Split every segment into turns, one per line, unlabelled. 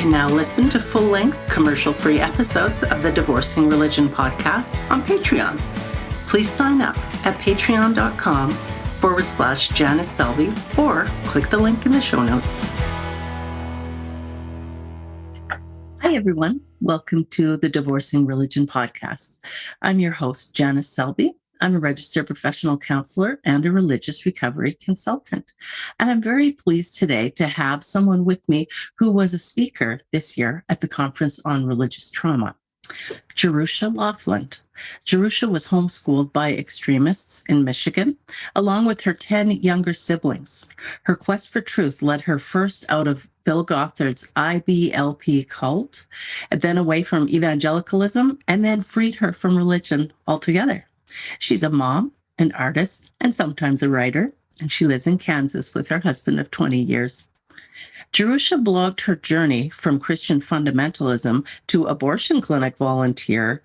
can now listen to full-length, commercial-free episodes of the Divorcing Religion podcast on Patreon. Please sign up at patreon.com/Janice Selby or click the link in the show notes. Hi, everyone. Welcome to the Divorcing Religion podcast. I'm your host, Janice Selby. I'm a registered professional counselor and a religious recovery consultant. And I'm very pleased today to have someone with me who was a speaker this year at the Conference on Religious Trauma, Jerusha Lofland. Jerusha was homeschooled by extremists in Michigan, along with her 10 younger siblings. Her quest for truth led her first out of Bill Gothard's IBLP cult, and then away from evangelicalism, and then freed her from religion altogether. She's a mom, an artist, and sometimes a writer, and she lives in Kansas with her husband of 20 years. Jerusha blogged her journey from Christian fundamentalism to abortion clinic volunteer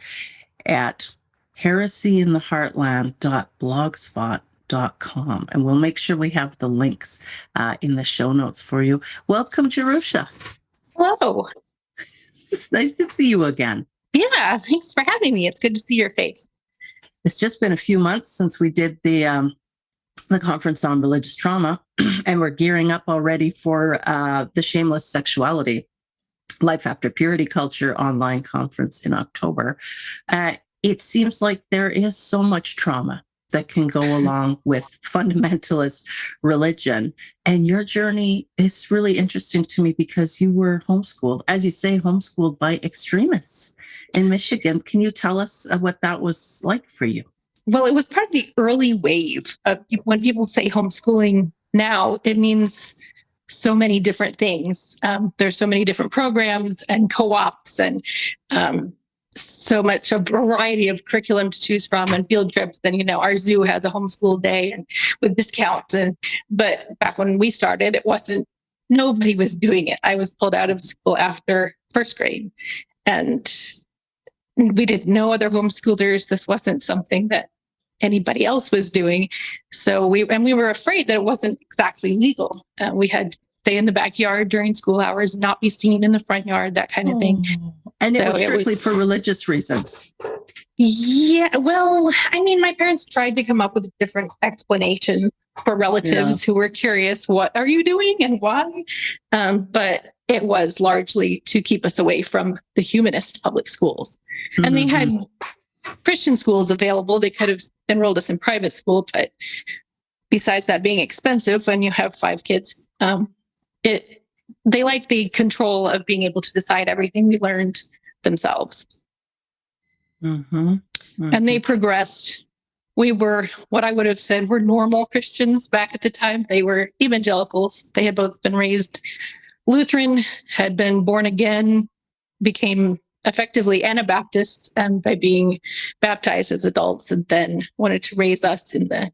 at heresyintheheartland.blogspot.com, and we'll make sure we have the links in the show notes for you. Welcome, Jerusha.
Hello.
It's nice to see you again.
Yeah, thanks for having me. It's good to see your face.
It's just been a few months since we did the Conference on Religious Trauma, and we're gearing up already for the Shameless Sexuality, Life After Purity Culture online conference in October. It seems like there is so much trauma that can go along with fundamentalist religion. And your journey is really interesting to me because you were homeschooled, as you say, homeschooled by extremists in Michigan. Can you tell us what that was like for you?
Well, it was part of the early wave of when people say homeschooling now, it means so many different things. There's so many different programs and co-ops and so much a variety of curriculum to choose from and field trips. And, our zoo has a homeschool day and with discounts. But back when we started, nobody was doing it. I was pulled out of school after first grade and we didn't know other homeschoolers. This wasn't something that anybody else was doing. So we were afraid that it wasn't exactly legal. We had to stay in the backyard during school hours, not be seen in the front yard, that kind of thing.
And it was strictly for religious reasons.
Yeah, well, my parents tried to come up with different explanations for relatives who were curious, what are you doing and why? But it was largely to keep us away from the humanist public schools. Mm-hmm. And they had Christian schools available. They could have enrolled us in private school, but besides that being expensive when you have 5 kids, they liked the control of being able to decide everything we learned themselves. Mm-hmm. Mm-hmm. And they progressed. We were what I would have said were normal Christians back at the time. They were evangelicals. They had both been raised Lutheran, had been born again, became effectively Anabaptists by being baptized as adults, and then wanted to raise us in the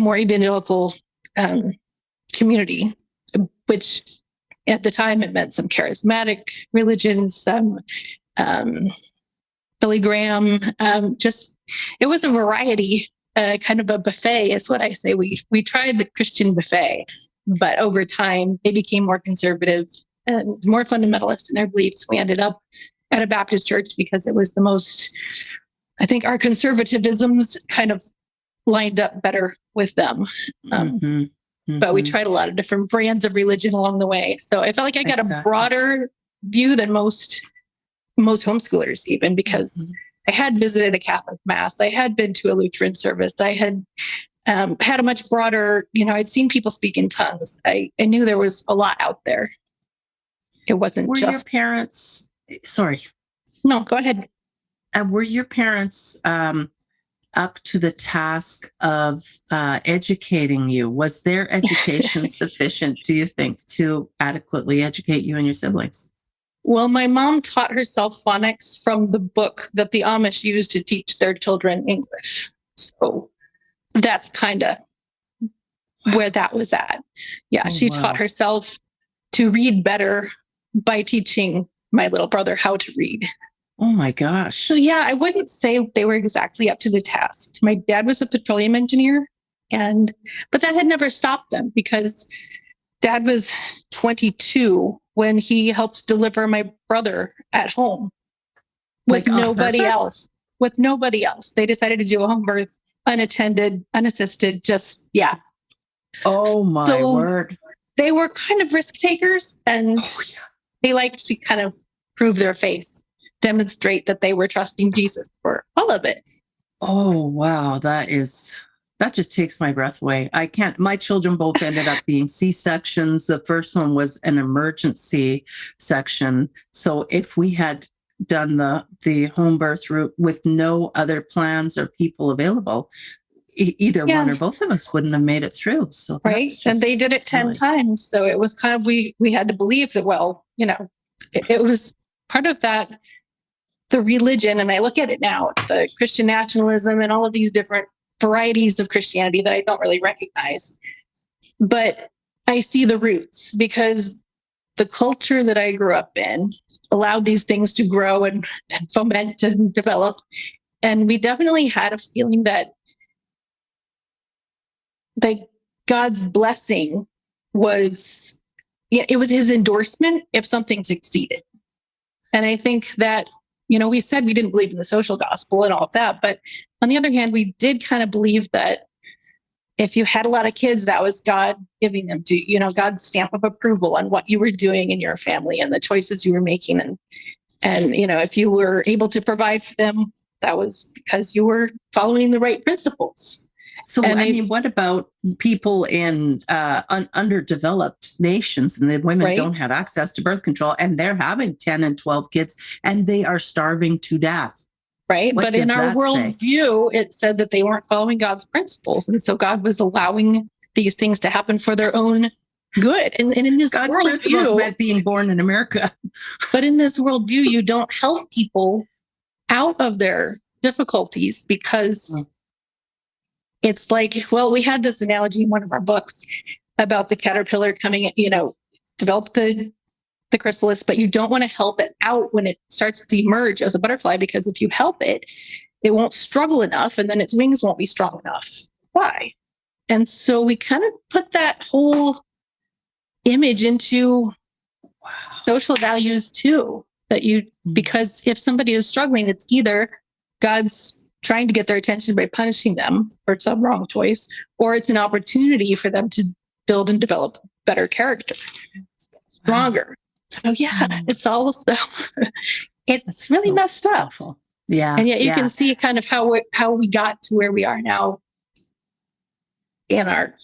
more evangelical community, which at the time it meant some charismatic religions, some Billy Graham, it was a variety, kind of a buffet is what I say. We tried the Christian buffet, but over time they became more conservative and more fundamentalist in their beliefs. We ended up at a Baptist church because it was the most, I think our conservatisms kind of lined up better with them. But we tried a lot of different brands of religion along the way. So I felt like I got a broader view than most homeschoolers, even because I had visited a Catholic mass. I had been to a Lutheran service. I had had a much broader, I'd seen people speak in tongues. I knew there was a lot out there. It wasn't
Were
just...
your parents... Sorry.
No, go ahead.
Were your parents up to the task of educating you? Was their education sufficient, do you think, to adequately educate you and your siblings?
Well, my mom taught herself phonics from the book that the Amish used to teach their children English. So that's kind of where that was at. Yeah, she taught herself to read better by teaching my little brother how to read.
Oh my gosh.
So yeah, I wouldn't say they were exactly up to the task. My dad was a petroleum engineer, but that had never stopped them because Dad was 22 when he helped deliver my brother at home with
Like, on
nobody
purpose?
else. With nobody else. They decided to do a home birth, unattended, unassisted, just, yeah.
Oh my
So
word.
they were kind of risk takers, and
Oh, yeah.
they liked to kind of prove their faith, demonstrate that they were trusting Jesus for all of it.
Oh, wow. That just takes my breath away. I can't, my children both ended up being C-sections. The first one was an emergency section. So if we had done the home birth route with no other plans or people available, either one or both of us wouldn't have made it through. So
right. And they did it 10 times. So it was kind of, we had to believe that, well, it was part of that, the religion. And I look at it now, the Christian nationalism and all of these different varieties of Christianity that I don't really recognize. But I see the roots, because the culture that I grew up in allowed these things to grow and foment and develop. And we definitely had a feeling that God's blessing was, it was his endorsement if something succeeded. And I think that, we said we didn't believe in the social gospel and all of that, but on the other hand, we did kind of believe that if you had a lot of kids, that was God giving them to you, God's stamp of approval on what you were doing in your family and the choices you were making. And if you were able to provide for them, that was because you were following the right principles.
So, what about people in underdeveloped nations, and the women don't have access to birth control, and they're having 10 and 12 kids, and they are starving to death?
Right. But in our worldview, it said that they weren't following God's principles. And so God was allowing these things to happen for their own good. And in this
God's
worldview,
principles meant being born in America.
But in this worldview, you don't help people out of their difficulties, because it's like, well, we had this analogy in one of our books about the caterpillar coming, develop the chrysalis, but you don't want to help it out when it starts to emerge as a butterfly, because if you help it, it won't struggle enough, and then its wings won't be strong enough to fly. And so we kind of put that whole image into social values too, because if somebody is struggling, it's either God's trying to get their attention by punishing them for some wrong choice, or it's an opportunity for them to build and develop better character, stronger. So it's also, it's really messed up.
Yeah.
And yet you can see kind of how we got to where we are now in our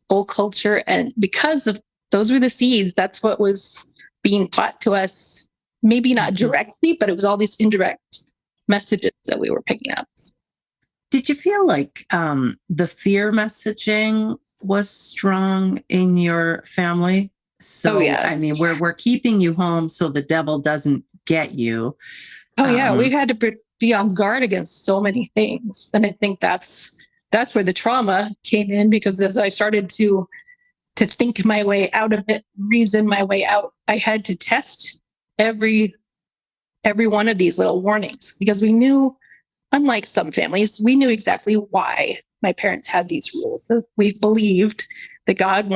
whole culture. And because of those were the seeds, that's what was being taught to us, maybe not directly, but it was all these indirect messages that we were picking up.
Did you feel like the fear messaging was strong in your family? So, we're keeping you home so the devil doesn't get you.
We had to be on guard against so many things. And I think that's where the trauma came in, because as I started to think my way out of it, reason my way out, I had to test every one of these little warnings, because we knew, unlike some families, we knew exactly why my parents had these rules. So we believed that God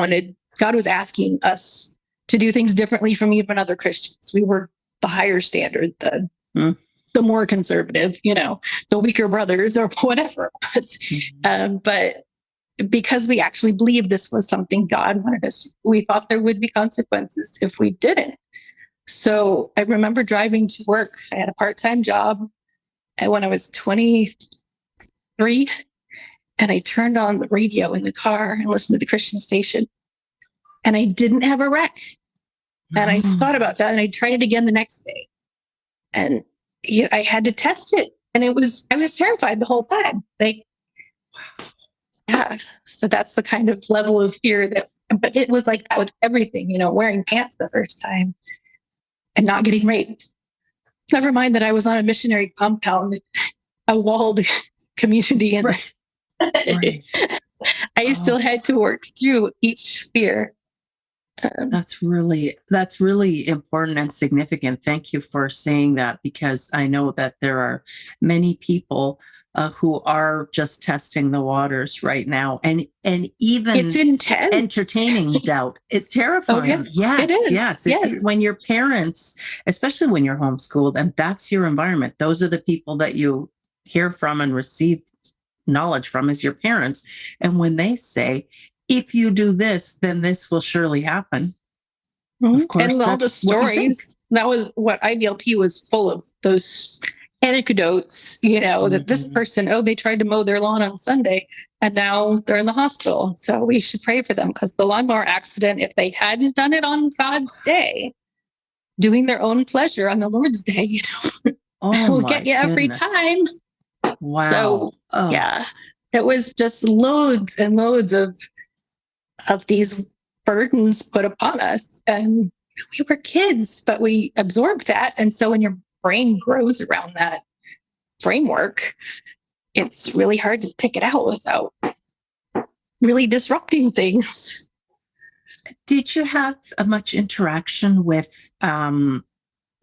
was asking us to do things differently from even other Christians. We were the higher standard, the more conservative, the weaker brothers or whatever it was. But because we actually believed this was something God wanted us to, we thought there would be consequences if we didn't. So I remember driving to work. I had a part-time job when I was 23, and I turned on the radio in the car and listened to the Christian station, and I didn't have a wreck. And I thought about that, and I tried it again the next day, and I had to test it. And I was terrified the whole time. So that's the kind of level of fear but it was like that with everything, wearing pants the first time and not getting raped. Never mind that I was on a missionary compound, a walled community. And I still had to work through each fear.
That's really important and significant. Thank you for saying that, because I know that there are many people who are just testing the waters right now, and even
it's intense.
Entertaining doubt. It's terrifying.
Oh, yes. It is.
Yes.
Yes.
When your parents, especially when you're homeschooled, and that's your environment, those are the people that you hear from and receive knowledge from is your parents. And when they say, if you do this, then this will surely happen. Of course,
and all the stories, that was what IBLP was full of, those anecdotes, that this person, they tried to mow their lawn on Sunday and now they're in the hospital. So we should pray for them, because the lawnmower accident, if they hadn't done it on God's day, doing their own pleasure on the Lord's day, will get you every time.
Wow.
So yeah, it was just loads and loads of these burdens put upon us, and we were kids, but we absorbed that. And so when your brain grows around that framework, it's really hard to pick it out without really disrupting things.
Did you have much interaction with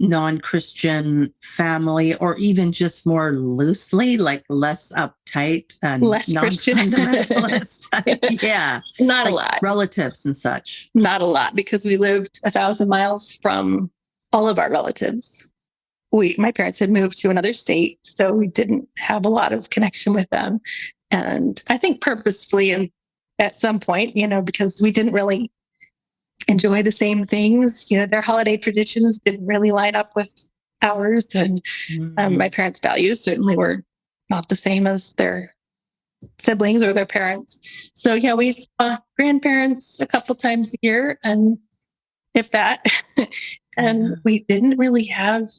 non-Christian family, or even just more loosely, like less uptight and
less
non-fundamentalist type? Yeah.
Not a lot.
Relatives and such.
Not a lot, because we lived 1,000 miles from all of our relatives. My parents had moved to another state, so we didn't have a lot of connection with them. And I think purposefully, and at some point, because we didn't really enjoy the same things. Their holiday traditions didn't really line up with ours. And my parents' values certainly were not the same as their siblings or their parents. So yeah, we saw grandparents a couple times a year, and if that, and we didn't really have,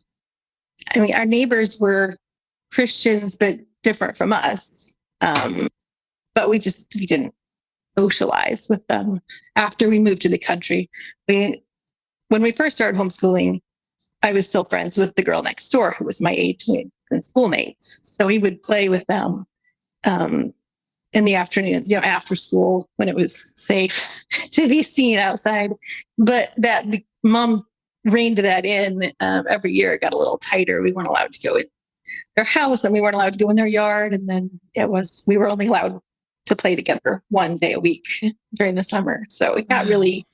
our neighbors were Christians, but different from us. But we didn't socialize with them after we moved to the country. When we first started homeschooling, I was still friends with the girl next door who was my age and schoolmates. So we would play with them in the afternoons, after school, when it was safe to be seen outside. But that mom reined that in. Every year it got a little tighter. We weren't allowed to go in their house, and we weren't allowed to go in their yard. And then we were only allowed to play together one day a week during the summer. So it got really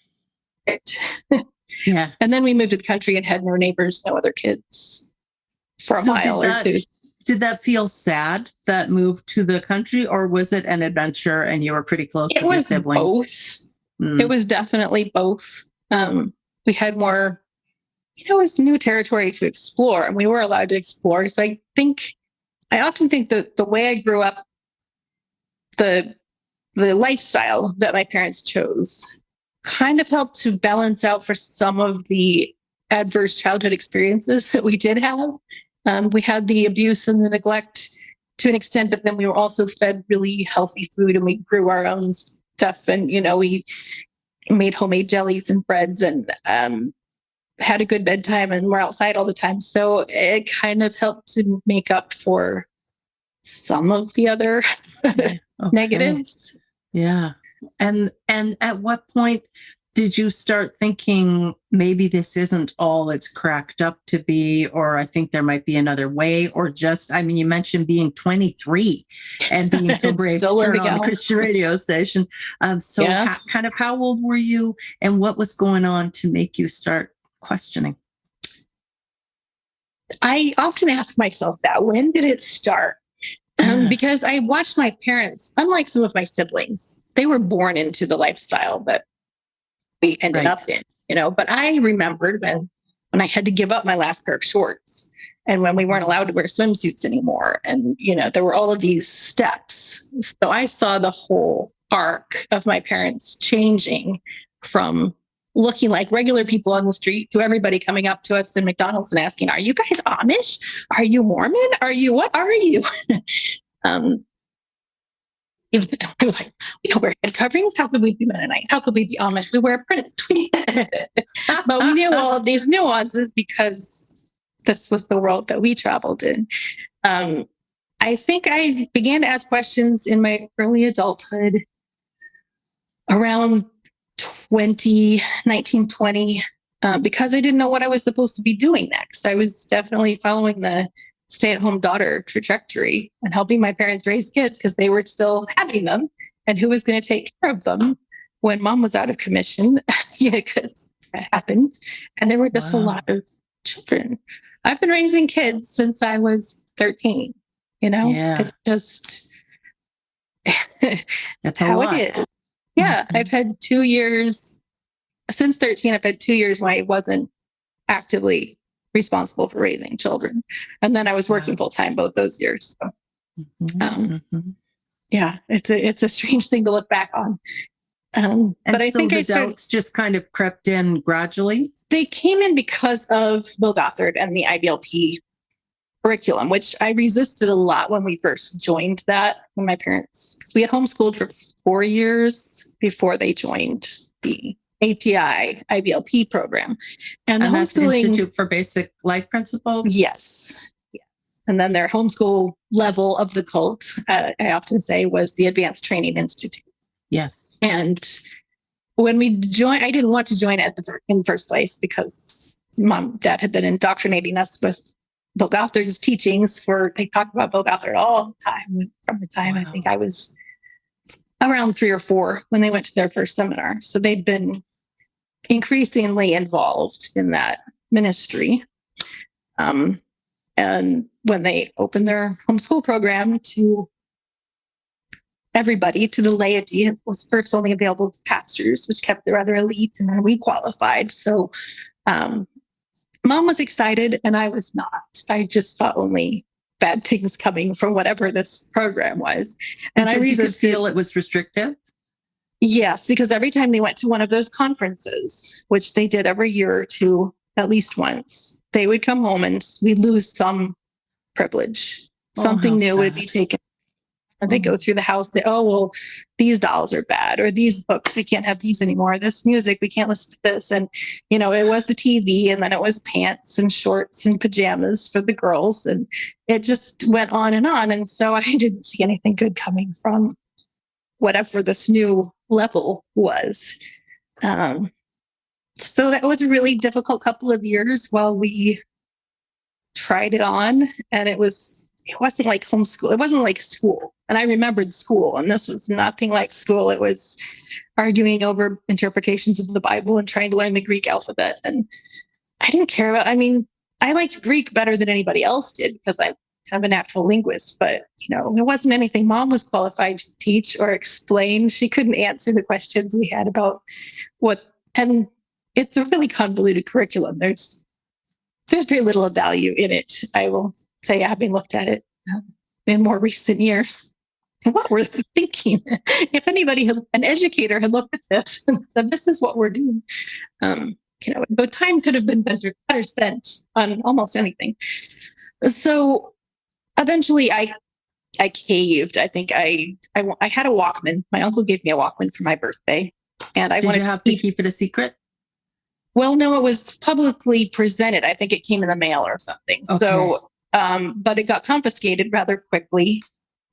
it.
Yeah.
And then we moved to the country and had no neighbors, no other kids for a mile or two.
Did that feel sad, that move to the country, or was it an adventure and you were pretty close with your siblings?
Both. It was definitely both. We had more, it was new territory to explore, and we were allowed to explore. So I often think that the way I grew up, the lifestyle that my parents chose kind of helped to balance out for some of the adverse childhood experiences that we did have. We had the abuse and the neglect to an extent, but then we were also fed really healthy food, and we grew our own stuff. And, we made homemade jellies and breads, and had a good bedtime, and we're outside all the time. So it kind of helped to make up for some of the other negatives.
Yeah. And at what point did you start thinking maybe this isn't all it's cracked up to be, or I think there might be another way, or just, you mentioned being 23 and being so brave to turn on the Christian radio station. How old were you, and what was going on to make you start questioning?
I often ask myself that. When did it start? Because I watched my parents, unlike some of my siblings, they were born into the lifestyle that we ended up in, but I remembered when I had to give up my last pair of shorts, and when we weren't allowed to wear swimsuits anymore. And, there were all of these steps. So I saw the whole arc of my parents changing from looking like regular people on the street to everybody coming up to us in McDonald's and asking, "Are you guys Amish? Are you Mormon? What are you?" It was like, we don't wear head coverings. How could we be Mennonite? How could we be Amish? We wear prints. But we knew all of these nuances because this was the world that we traveled in. I think I began to ask questions in my early adulthood around 19, 20, because I didn't know what I was supposed to be doing next. I was definitely following the stay-at-home daughter trajectory and helping my parents raise kids because they were still having them, and who was going to take care of them when mom was out of commission. Because that happened, and there were just a lot of children. I've been raising kids since I was 13. It's just
that's
how
it
is. Yeah, I've had 2 years since 13. I've had 2 years when I wasn't actively responsible for raising children, and then I was working full time both those years. So, yeah, it's a strange thing to look back on. But I think the
doubts just kind of crept in gradually.
They came in because of Bill Gothard and the IBLP curriculum, which I resisted a lot when we first joined that. When my parents, because we had homeschooled for 4 years before they joined the ATI IBLP program, and the
that's
homeschooling
Institute for Basic Life Principles.
Yes. And then their homeschool level of the cult, I often say, was the Advanced Training Institute.
Yes.
And when we joined, I didn't want to join it in the first place because mom and dad had been indoctrinating us with Bill Gothard's teachings. They talked about Bill Gothard all the time, from the time I think I was around 3 or 4 when they went to their first seminar. So they'd been increasingly involved in that ministry. And when they opened their homeschool program to everybody, to the laity, it was first only available to pastors, which kept it rather elite, and then we qualified. So mom was excited and I was not. I just saw only bad things coming from whatever this program was. And
I feel it was restrictive?
Yes, because every time they went to one of those conferences, which they did every year or two, at least once, they would come home and we'd lose some privilege. Something new would be taken. And they go through the house. These dolls are bad, or these books, we can't have these anymore. This music, we can't listen to this. And, it was the TV, and then it was pants and shorts and pajamas for the girls. And it just went on. And so I didn't see anything good coming from whatever this new level was. So that was a really difficult couple of years while we tried it on. And it wasn't like homeschool. It wasn't like school. And I remembered school, and this was nothing like school. It was arguing over interpretations of the Bible and trying to learn the Greek alphabet. And I didn't care about, I liked Greek better than anybody else did because I'm kind of a natural linguist, but it wasn't anything mom was qualified to teach or explain. She couldn't answer the questions we had about and it's a really convoluted curriculum. There's very little of value in it. I will say, having looked at it in more recent years, what were they thinking? If an educator had looked at this and said, this is what we're doing, the time could have been better spent on almost anything. So eventually I caved. I think I had a Walkman. My uncle gave me a Walkman for my birthday, and I wanted
to keep it a secret.
Well, no, it was publicly presented. I think it came in the mail or something. Okay. So, but it got confiscated rather quickly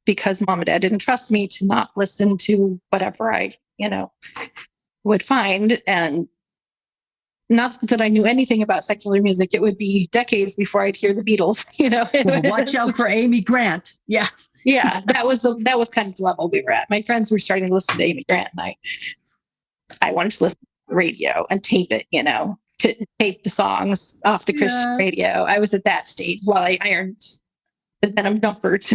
because mom and dad didn't trust me to not listen to whatever I, would find. And not that I knew anything about secular music. It would be decades before I'd hear the Beatles,
Well, watch out for Amy Grant. Yeah.
Yeah. That was kind of the level we were at. My friends were starting to listen to Amy Grant, and I wanted to listen to the radio and tape it, tape the songs off the Christian radio. I was at that stage while I ironed the denim jumpers.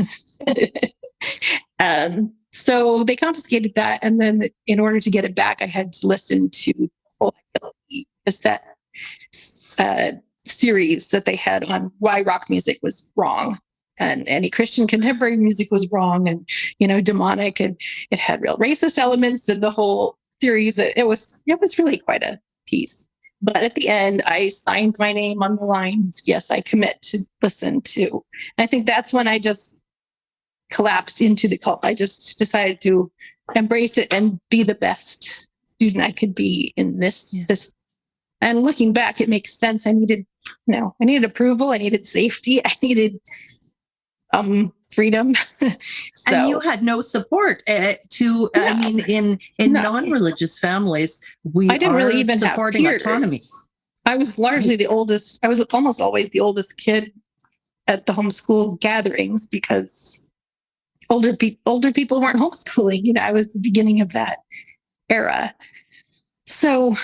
So they confiscated that. And then in order to get it back, I had to listen to the whole cassette series that they had on why rock music was wrong. And any Christian contemporary music was wrong and, demonic, and it had real racist elements in the whole series. It was really quite a piece. But at the end, I signed my name on the lines. Yes, I commit to listen to. And I think that's when I just collapsed into the cult. I just decided to embrace it and be the best student I could be in this system. And looking back, it makes sense. I needed approval. I needed safety. I needed freedom.
And you had no support in non-religious families, I didn't really even supporting have autonomy.
I was largely the oldest. I was almost always the oldest kid at the homeschool gatherings because older people weren't homeschooling. You know, I was the beginning of that era. So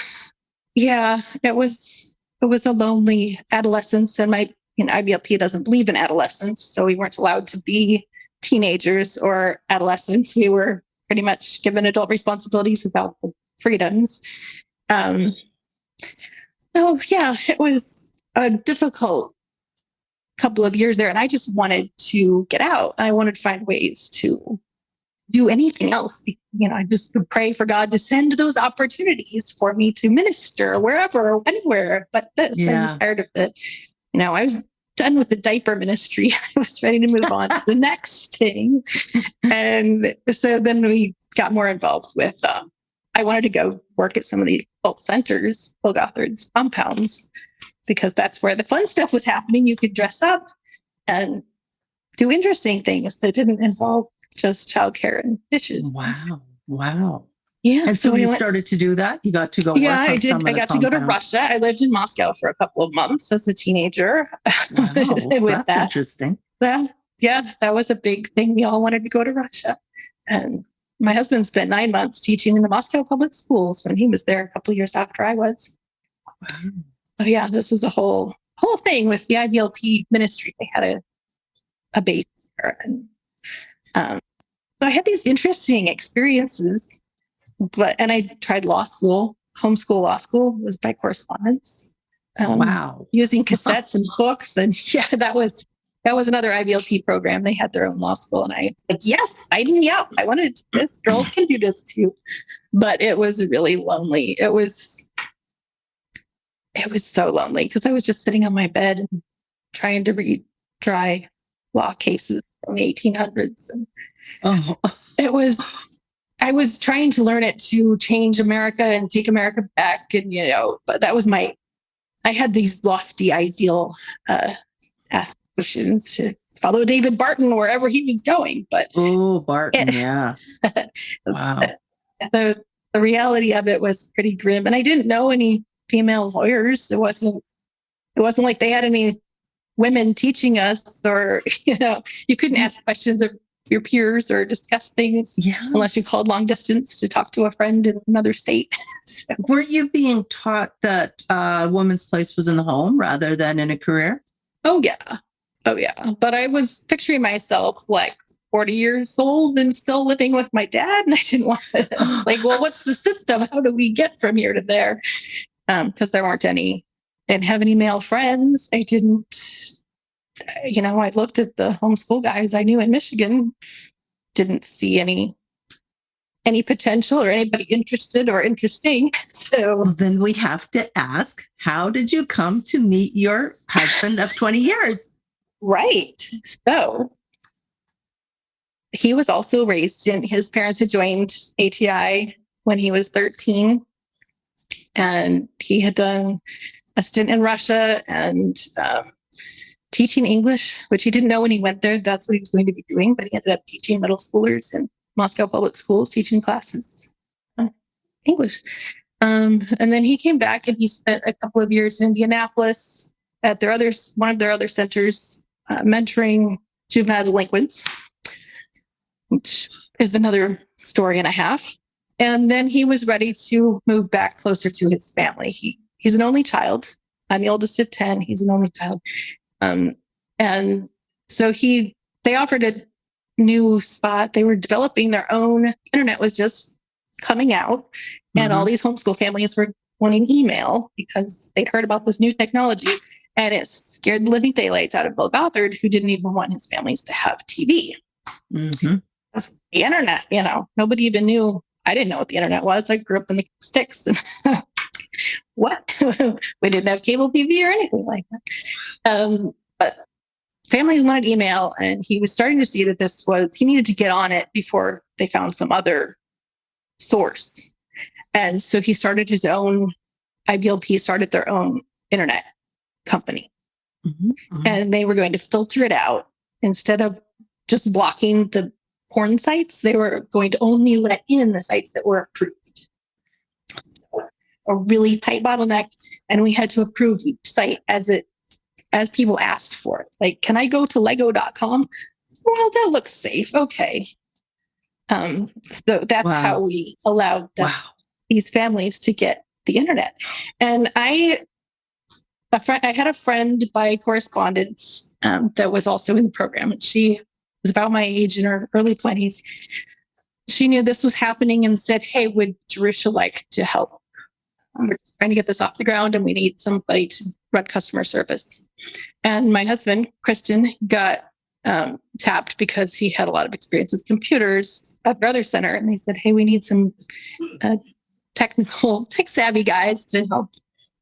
yeah, it was a lonely adolescence, and my IBLP doesn't believe in adolescence, so we weren't allowed to be teenagers or adolescents. We were pretty much given adult responsibilities without the freedoms. So yeah, it was a difficult couple of years there, and I just wanted to get out. I wanted to find ways to do anything else. You know, I just would pray for God to send those opportunities for me to minister wherever, anywhere. But this, I was tired of it. You know, I was done with the diaper ministry. I was ready to move on to the next thing. And so then we got more involved with, I wanted to go work at some of the adult centers, Gothard's compounds, because that's where the fun stuff was happening. You could dress up and do interesting things that didn't involve just childcare and dishes.
Wow.
Yeah.
And so you started to do that? You got to go work on
I did.
some of
I got to go to Russia. I lived in Moscow for a couple of months as a teenager.
Wow, that's interesting.
Yeah, that was a big thing. We all wanted to go to Russia. And my husband spent 9 months teaching in the Moscow public schools when he was there a couple of years after I was. Wow. So yeah, this was a whole thing with the IBLP ministry. They had a base there. And so I had these interesting experiences, and I tried law school. Homeschool law school was by correspondence. Using cassettes and books. And yeah, that was another IBLP program. They had their own law school. And I was like, yes, sign me up. I wanted to do this. Girls can do this too. But it was really lonely. It was so lonely because I was just sitting on my bed and trying to read dry law cases from the 1800s. And I was trying to learn it to change America and take America back. And, but that was I had these lofty ideal aspirations to follow David Barton wherever he was going. But
Barton, yeah. Wow.
The reality of it was pretty grim. And I didn't know any female lawyers. It wasn't like they had any women teaching us, or, you couldn't ask questions of your peers or discuss things unless you called long distance to talk to a friend in another state. So.
Were you being taught that a woman's place was in the home rather than in a career?
Oh, yeah. But I was picturing myself like 40 years old and still living with my dad. And I didn't want to, well, what's the system? How do we get from here to there? Because there weren't any, didn't have any male friends. I didn't, I looked at the homeschool guys I knew in Michigan, didn't see any potential or anybody interested or interesting. So
then we have to ask, how did you come to meet your husband of 20 years?
Right. So he was also raised his parents had joined ATI when he was 13. And he had done a stint in Russia and teaching English, which he didn't know when he went there. That's what he was going to be doing. But he ended up teaching middle schoolers in Moscow public schools, teaching classes English. And then he came back and he spent a couple of years in Indianapolis at one of their other centers, mentoring juvenile delinquents, which is another story and a half. And then he was ready to move back closer to his family. He's an only child. I'm the oldest of 10. He's an only child. And so they offered a new spot. They were developing their own. Internet was just coming out. And all these homeschool families were wanting email because they'd heard about this new technology. And it scared the living daylights out of Bill Gothard, who didn't even want his families to have TV. The internet, nobody even knew. I didn't know what the internet was. I grew up in the sticks. And what? We didn't have cable TV or anything like that. But families wanted email, and he was starting to see that he needed to get on it before they found some other source. And so he started his own, IBLP started their own internet company. And they were going to filter it out. Instead of just blocking the porn sites, they were going to only let in the sites that were approved. So, a really tight bottleneck, and we had to approve each site as it as people asked for it. Like, can I go to lego.com? Well, that looks safe. Okay. So that's how we allowed these families to get the internet. And I had a friend by correspondence that was also in the program, and she was about my age, in her early 20s. She knew this was happening and said, "Hey, would Jerusha like to help? We're trying to get this off the ground and we need somebody to run customer service." And my husband, Kristen, got tapped because he had a lot of experience with computers at the other center. And they said, "Hey, we need some tech savvy guys to help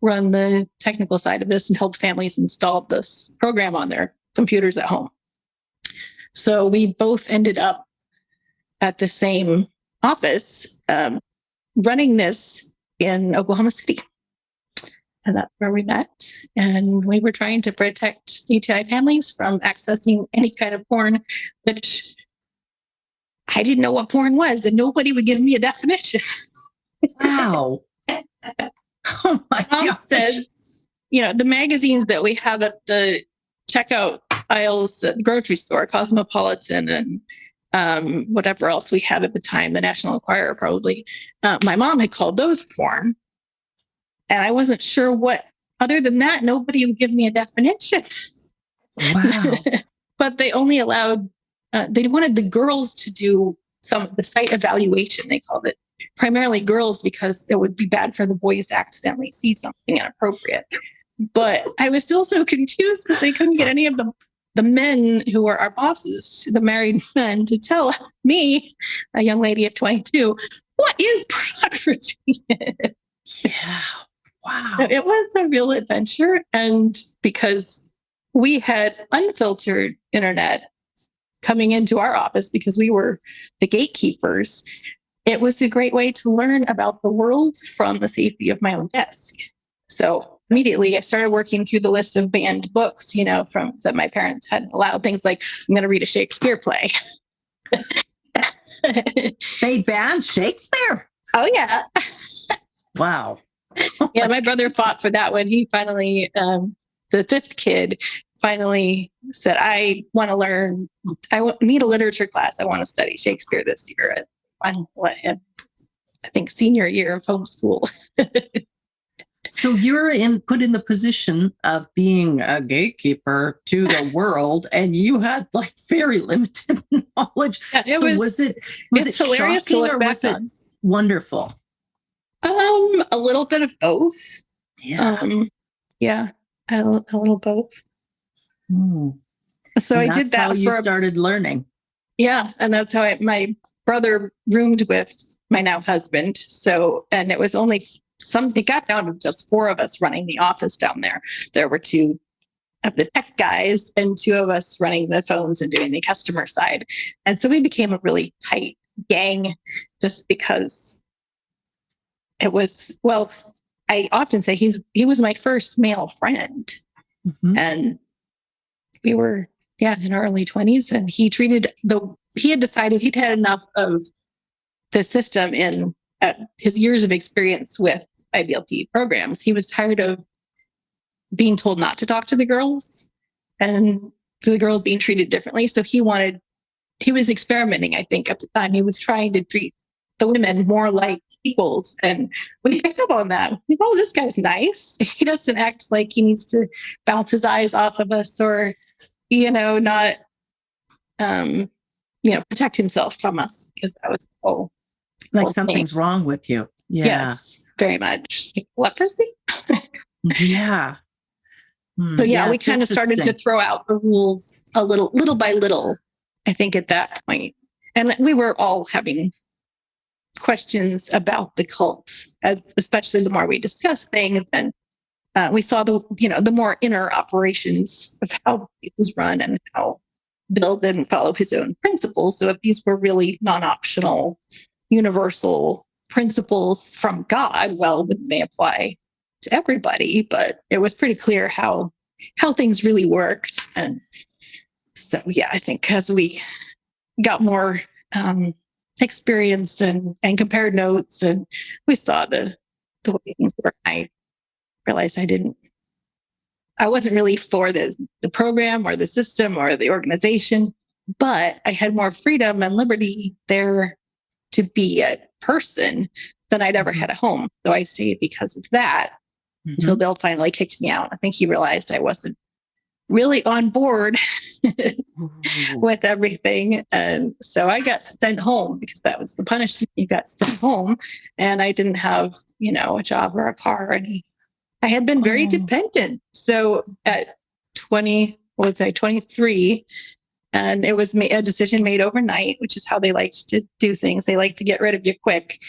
run the technical side of this and help families install this program on their computers at home." So we both ended up at the same office running this in Oklahoma City. And that's where we met. And we were trying to protect ATI families from accessing any kind of porn, which I didn't know what porn was, and nobody would give me a definition.
Wow. Oh my God.
Said, the magazines that we have at the checkout aisles at the grocery store, Cosmopolitan and whatever else we had at the time, the National Enquirer probably, my mom had called those porn. And I wasn't sure what, other than that, nobody would give me a definition.
Wow.
But they only allowed, they wanted the girls to do some of the site evaluation, they called it. Primarily girls, because it would be bad for the boys to accidentally see something inappropriate. But I was still so confused because they couldn't get any of the men who were our bosses, the married men, to tell me, a young lady of 22, what is pornography?
Yeah. Wow.
So it was a real adventure. And because we had unfiltered internet coming into our office because we were the gatekeepers, it was a great way to learn about the world from the safety of my own desk. So immediately I started working through the list of banned books, from that my parents had allowed. Things like, I'm going to read a Shakespeare play.
They banned Shakespeare?
Oh, yeah.
Wow.
Yeah, my brother fought for that one. He finally, the fifth kid, finally said, I want to learn, need a literature class. I want to study Shakespeare this year. And I let him, I think, senior year of homeschool.
So you're put in the position of being a gatekeeper to the world, and you had like very limited knowledge.
Yeah,
was it
hilarious to
shocking,
look
or
back
was it
on.
wonderful?
A little bit of both.
Yeah.
A little both. So
and
I did that
how you started learning.
Yeah, and that's how my brother roomed with my now husband. So, and it was only it got down to just 4 of us running the office down there. There were 2 of the tech guys and 2 of us running the phones and doing the customer side. And so we became a really tight gang just because it was, well, I often say he was my first male friend. Mm-hmm. And we were, in our early 20s, and he had decided he'd had enough of the system in his years of experience with IBLP programs. He was tired of being told not to talk to the girls and the girls being treated differently. So he was experimenting, I think, at the time. He was trying to treat the women more like equals. And we picked up on that. Oh, this guy's nice. He doesn't act like he needs to bounce his eyes off of us or, not, protect himself from us, because that was
like something's wrong with you. Yeah.
Yes, very much. Leprosy.
Yeah.
So we kind of started to throw out the rules a little by little, I think, at that point. And we were all having questions about the cult, especially the more we discussed things, and we saw the more inner operations of how it was run and how Bill didn't follow his own principles. So if these were really non-optional, universal principles from God, well, wouldn't they apply to everybody? But it was pretty clear how things really worked. And so, I think as we got more experience and compared notes, and we saw the way things were, I realized I I wasn't really for the program or the system or the organization, but I had more freedom and liberty there to be a person than I'd ever had at home. So I stayed because of that until Bill finally kicked me out. I think he realized I wasn't really on board with everything. And so I got sent home because that was the punishment. You got sent home, and I didn't have, a job or a car. And I had been very dependent. So at 23, and it was a decision made overnight, which is how they like to do things. They like to get rid of you quick.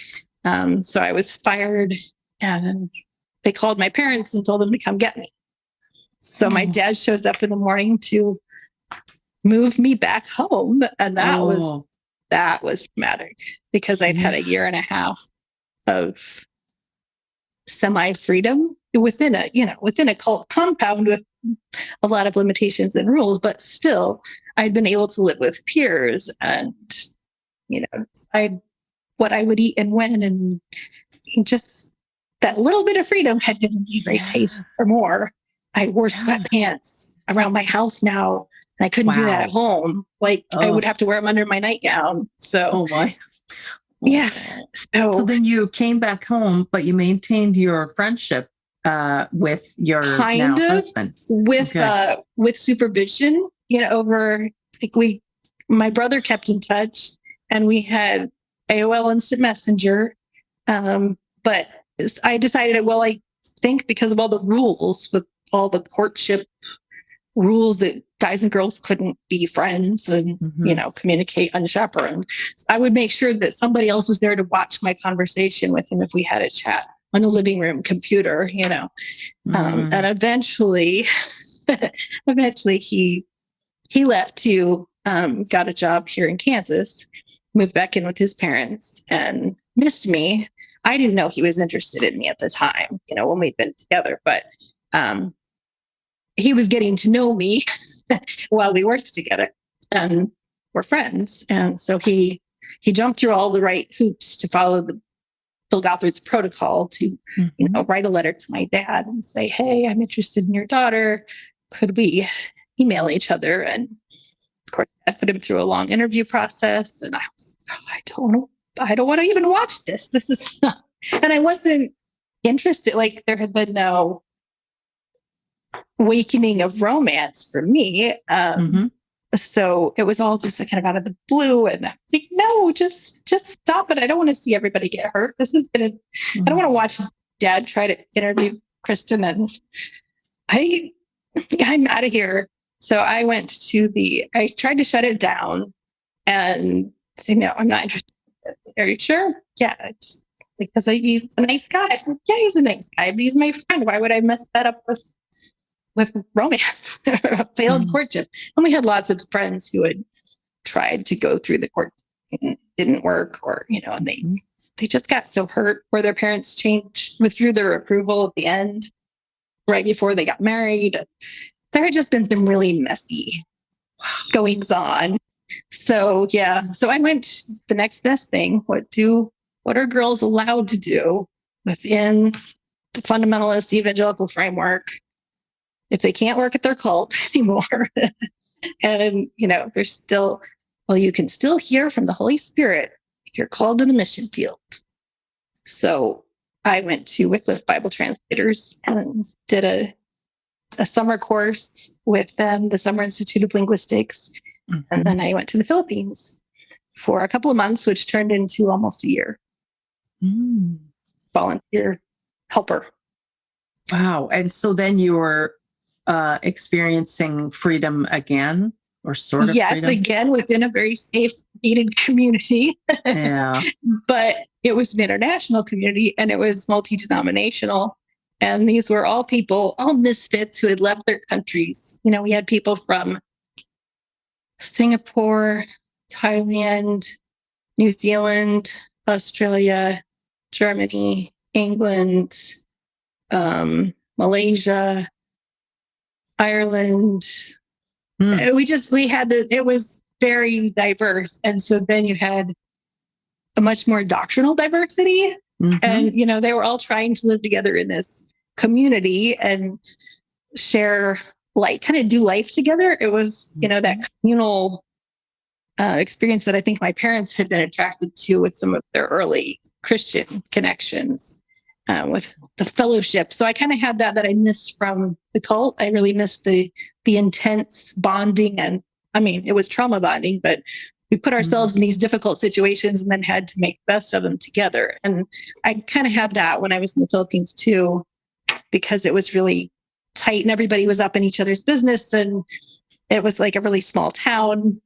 So I was fired, and they called my parents and told them to come get me. So my dad shows up in the morning to move me back home. And that was traumatic because I'd had a year and a half of semi-freedom within a cult compound with a lot of limitations and rules, but still I'd been able to live with peers and, decide what I would eat and when, and just that little bit of freedom had given me great taste for more. I wore sweatpants around my house now, and I couldn't do that at home. I would have to wear them under my nightgown. So, yeah.
So then you came back home, but you maintained your friendship with your husband,
with supervision. My brother kept in touch, and we had AOL Instant Messenger. But I decided, I think because of all the rules with all the courtship rules that guys and girls couldn't be friends and, communicate unchaperoned. I would make sure that somebody else was there to watch my conversation with him if we had a chat on the living room computer, and eventually he left to, got a job here in Kansas, moved back in with his parents and missed me. I didn't know he was interested in me at the time, when we'd been together, but, he was getting to know me while we worked together and we're friends. And so he jumped through all the right hoops to follow the Bill Gothard's protocol to, write a letter to my dad and say, hey, I'm interested in your daughter. Could we email each other? And of course, I put him through a long interview process, and I was, I don't want to even watch this. This is not, and I wasn't interested. There had been no awakening of romance for me. So it was all just kind of out of the blue. And I was like, no, just stop it. I don't want to see everybody get hurt. This is going to, I don't want to watch Dad try to interview Kristen, and I'm out of here. So I I tried to shut it down and say, no, I'm not interested. Are you sure? Yeah. Because he's a nice guy. Yeah, he's a nice guy, but he's my friend. Why would I mess that up with romance, a failed courtship? And we had lots of friends who had tried to go through the court and didn't work, or, and they just got so hurt where their parents withdrew their approval at the end, right before they got married. There had just been some really messy goings on. So, so I went the next best thing. What are girls allowed to do within the fundamentalist evangelical framework if they can't work at their cult anymore? And, there's still, you can still hear from the Holy Spirit if you're called to the mission field. So I went to Wycliffe Bible Translators and did a summer course with them, the Summer Institute of Linguistics. And then I went to the Philippines for a couple of months, which turned into almost a year. Volunteer helper.
Wow. And so then you were experiencing freedom again, or sort of
yes,
freedom?
Again, within a very safe, gated community.
Yeah.
But it was an international community, and it was multi-denominational. And these were all people, all misfits who had left their countries. We had people from Singapore, Thailand, New Zealand, Australia, Germany, England, Malaysia, Ireland. It was very diverse. And so then you had a much more doctrinal diversity. And, they were all trying to live together in this community. And share, like kind of do life together. It was, that communal experience that I think my parents had been attracted to with some of their early Christian connections, with the fellowship. So I kind of had that I missed from the cult. I really missed the intense bonding. And I mean, it was trauma bonding, but we put ourselves in these difficult situations and then had to make the best of them together. And I kind of had that when I was in the Philippines too, because it was really tight and everybody was up in each other's business. And it was like a really small town,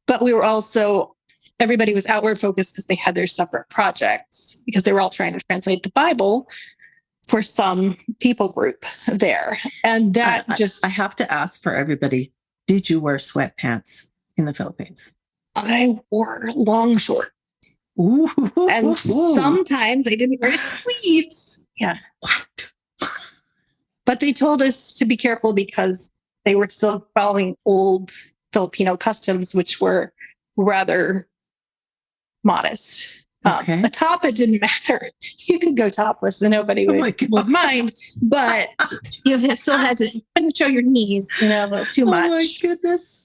but we were also, everybody was outward focused because they had their separate projects, because they were all trying to translate the Bible for some people group there. And that
I have to ask for everybody, did you wear sweatpants in the Philippines?
I wore long shorts.
Ooh.
And sometimes I didn't wear sleeves. Yeah.
What?
But they told us to be careful because they were still following old Filipino customs, which were rather modest.
Okay.
A top, it didn't matter. You could go topless and nobody would mind, but you still had to, couldn't show your knees, too much.
Oh my goodness.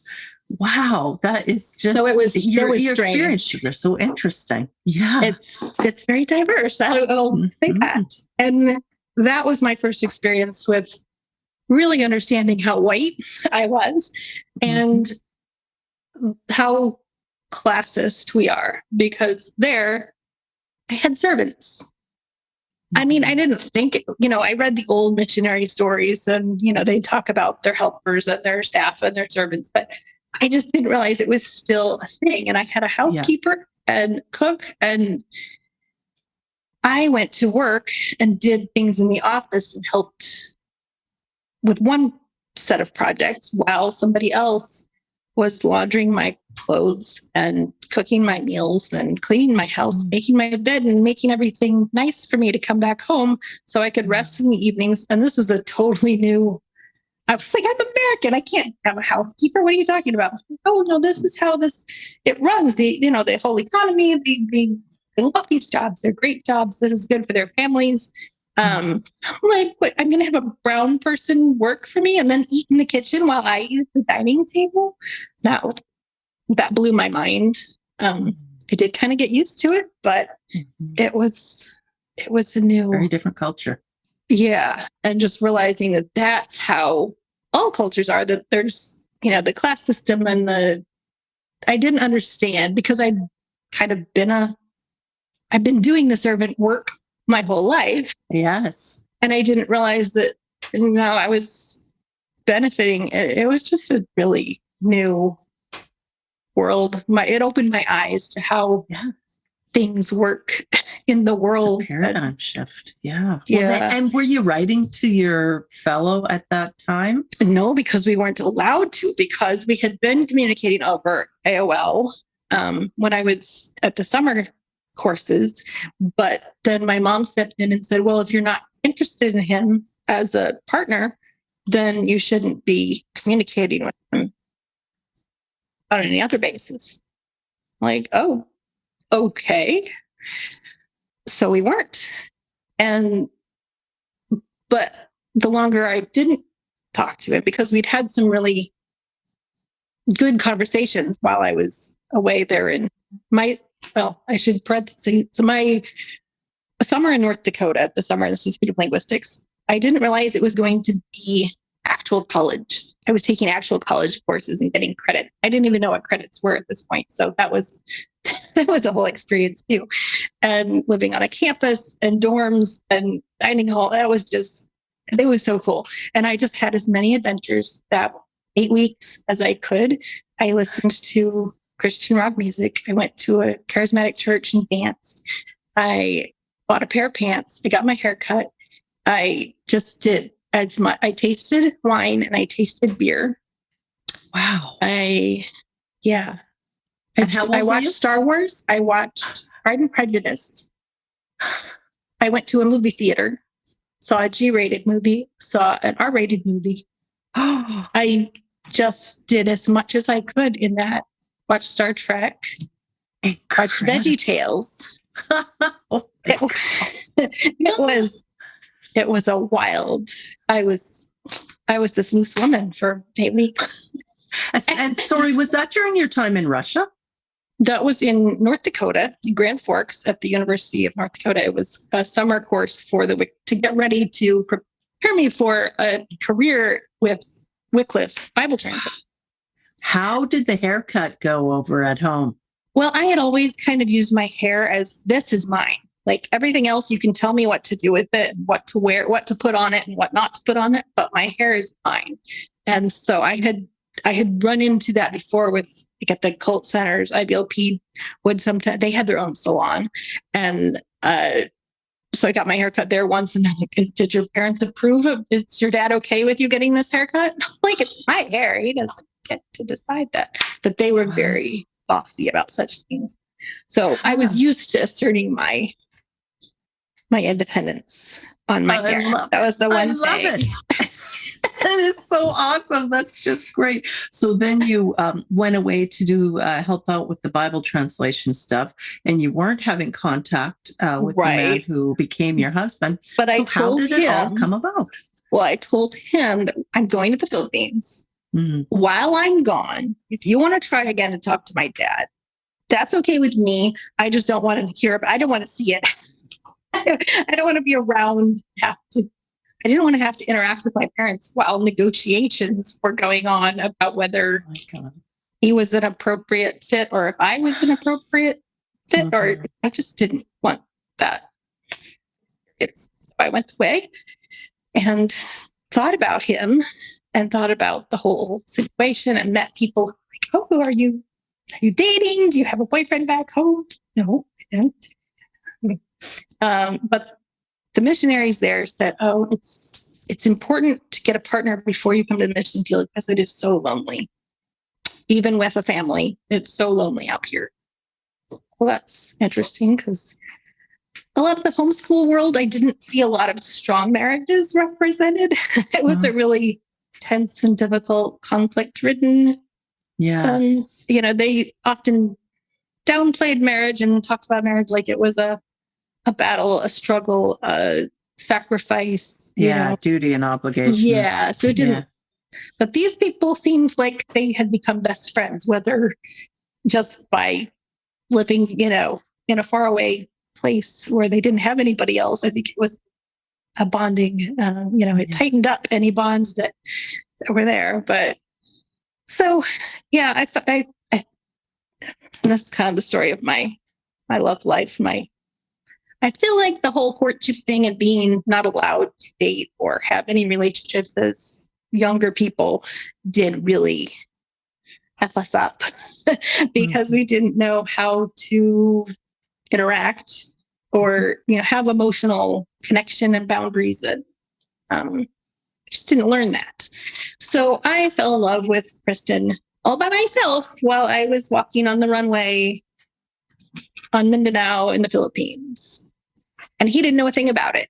Wow. That is just,
so it was strange.
Experiences are so interesting. Yeah.
It's very diverse. I'll say that. And that was my first experience with really understanding how white I was and how classist we are, because there I had servants. I mean, I didn't think, I read the old missionary stories and, they talk about their helpers and their staff and their servants, but I just didn't realize it was still a thing. And I had a housekeeper and cook, and I went to work and did things in the office and helped with one set of projects while somebody else was laundering my clothes and cooking my meals and cleaning my house, making my bed and making everything nice for me to come back home so I could rest in the evenings. And this was a totally new, I was like, I'm American. I can't have a housekeeper. What are you talking about? Oh, no, this is how it runs. The whole economy, they love these jobs. They're great jobs. This is good for their families. I'm like, what, I'm going to have a brown person work for me and then eat in the kitchen while I eat at the dining table? That blew my mind. I did kind of get used to it, but it was a new,
very different culture.
Yeah. And just realizing that that's how all cultures are, that there's, the class system and I didn't understand because I've been doing the servant work my whole life.
Yes.
And I didn't realize that, I was benefiting. It was just a really new world. It opened my eyes to how things work in the world.
It's a paradigm shift. Yeah.
Yeah.
And were you writing to your fellow at that time?
No, because we weren't allowed to, because we had been communicating over AOL when I was at the summer courses. But then my mom stepped in and said, well, if you're not interested in him as a partner, then you shouldn't be communicating with him on any other basis. Like, oh, okay. So we weren't. But the longer I didn't talk to him, because we'd had some really good conversations while I was away there in I should parentheses. So my summer in North Dakota at the Summer Institute of Linguistics, I didn't realize it was going to be actual college. I was taking actual college courses and getting credits. I didn't even know what credits were at this point. So that was a whole experience too. And living on a campus and dorms and dining hall, it was so cool. And I just had as many adventures that 8 weeks as I could. I listened to Christian rock music. I went to a charismatic church and danced. I bought a pair of pants. I got my hair cut. I just did as much. I tasted wine and I tasted beer.
Wow.
And how old I watched Star Wars. I watched Pride and Prejudice. I went to a movie theater, saw a G-rated movie, saw an R-rated movie. I just did as much as I could in that. Watched Star Trek. Watched VeggieTales. It was a wild. I was I was this loose woman for 8 weeks.
And sorry, was that during your time in Russia?
That was in North Dakota, Grand Forks at the University of North Dakota. It was a summer course to get ready to prepare me for a career with Wycliffe Bible Transit.
How did the haircut go over at home?
Well, I had always kind of used my hair as this is mine. Like everything else, you can tell me what to do with it, what to wear, what to put on it, and what not to put on it. But my hair is mine. And so I had run into that before with at the cult centers. IBLP would sometimes, they had their own salon. And so I got my haircut there once, and I'm like, did your parents approve of, is your dad okay with you getting this haircut? Like, it's my hair. He doesn't get to decide that. But they were very bossy about such things. So I was used to asserting my independence on my hair. That was the one thing.
I love it. That is so awesome. That's just great. So then you went away to do help out with the Bible translation stuff, and you weren't having contact with the man who became your husband.
But
so
I told
how did it all come about?
Well, I told him that I'm going to the Philippines. Mm-hmm. While I'm gone, if you want to try again to talk to my dad, that's okay with me. I just don't want to hear it. I don't want to see it. I don't want to be around. I didn't want to have to interact with my parents while negotiations were going on about whether he was an appropriate fit or if I was an appropriate fit, or I just didn't want that. So I went away and thought about him and thought about the whole situation and met people like, oh, are you dating? Do you have a boyfriend back home? No, I don't. But the missionaries there said, oh, it's important to get a partner before you come to the mission field because it is so lonely. Even with a family, it's so lonely out here. Well, that's interesting because a lot of the homeschool world, I didn't see a lot of strong marriages represented. It was a really tense and difficult, conflict-ridden.
Yeah.
They often downplayed marriage and talked about marriage like it was a battle, a struggle, a sacrifice.
Duty and obligation.
Yeah, so it didn't. Yeah. But these people seemed like they had become best friends, whether just by living, in a faraway place where they didn't have anybody else. I think it was a bonding. It tightened up any bonds that were there. But so, yeah, I thought that's kind of the story of my love life. I feel like the whole courtship thing and being not allowed to date or have any relationships as younger people did really F us up because we didn't know how to interact or, have emotional connection and boundaries. And just didn't learn that. So I fell in love with Kristen all by myself while I was walking on the runway on Mindanao in the Philippines. And he didn't know a thing about it.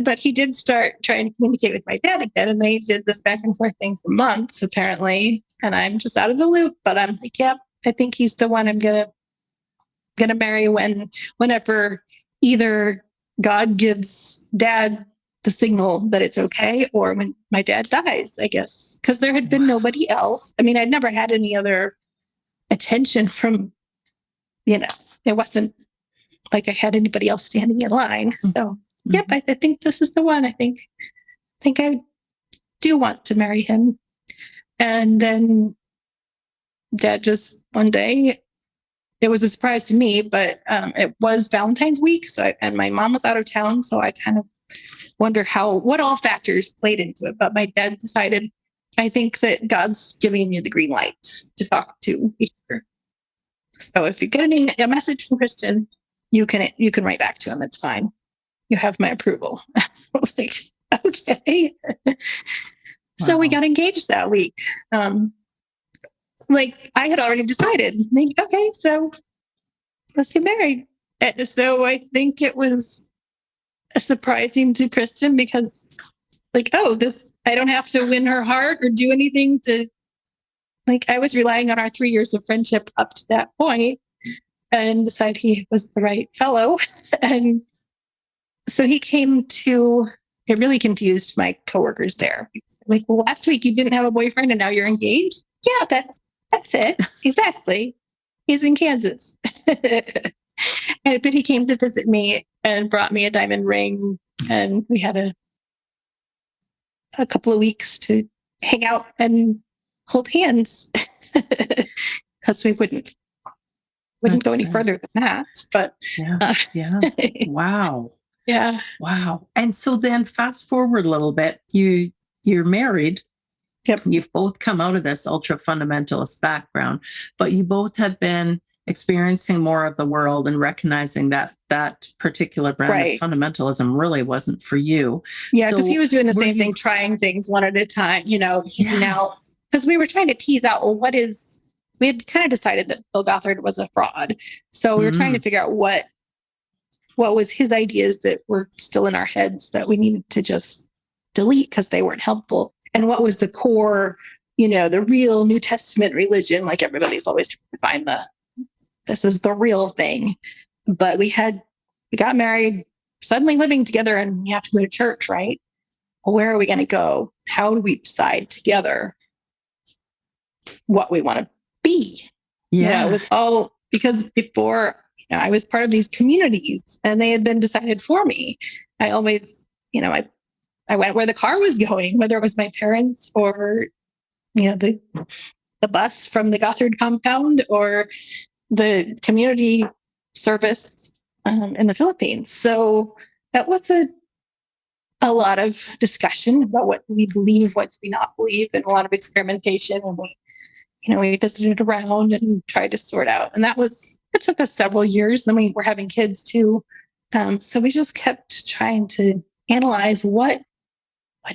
But he did start trying to communicate with my dad again. And they did this back and forth thing for months, apparently. And I'm just out of the loop. But I'm like, yep, I think he's the one I'm gonna marry whenever either God gives dad the signal that it's okay, or when my dad dies, I guess. Because there had been nobody else. I mean, I'd never had any other attention from, it wasn't like I had anybody else standing in line. So, yep, I think this is the one. I think I do want to marry him. And then Dad just one day, it was a surprise to me, but it was Valentine's week. And my mom was out of town. So I kind of wonder what all factors played into it. But my dad decided, I think that God's giving you the green light to talk to each other. So if you get a message from Kristen, you can write back to him. It's fine. You have my approval. I was like, okay. So we got engaged that week. Like I had already decided, okay, so let's get married. So I think it was surprising to Kristen because I don't have to win her heart or do anything to, I was relying on our 3 years of friendship up to that point and decided he was the right fellow. And so he came to it really confused my coworkers there. Like, well, last week you didn't have a boyfriend and now you're engaged. Yeah, that's it. Exactly. He's in Kansas. But he came to visit me and brought me a diamond ring, and we had a couple of weeks to hang out and hold hands because we wouldn't go any further than that. But
Wow.
Yeah.
Wow. And so then fast forward a little bit, you're married.
Yep.
You've both come out of this ultra fundamentalist background, but you both have been experiencing more of the world and recognizing that that particular brand of fundamentalism really wasn't for you.
Yeah, because he was doing the same thing, trying things one at a time. He's now, because we were trying to tease out, well, we had kind of decided that Bill Gothard was a fraud. So we were trying to figure out what was his ideas that were still in our heads that we needed to just delete because they weren't helpful. And what was the core, the real New Testament religion, like everybody's always trying to find this is the real thing. But we got married, suddenly living together, and we have to go to church, right? Well, where are we going to go? How do we decide together what we want to be?
Yeah.
It was all because before, I was part of these communities and they had been decided for me. I always, I went where the car was going, whether it was my parents or, the bus from the Gothard compound or the community service in the Philippines. So that was a lot of discussion about what do we believe, what do we not believe, and a lot of experimentation. And we visited around and tried to sort out. And it took us several years. Then we were having kids too. So we just kept trying to analyze what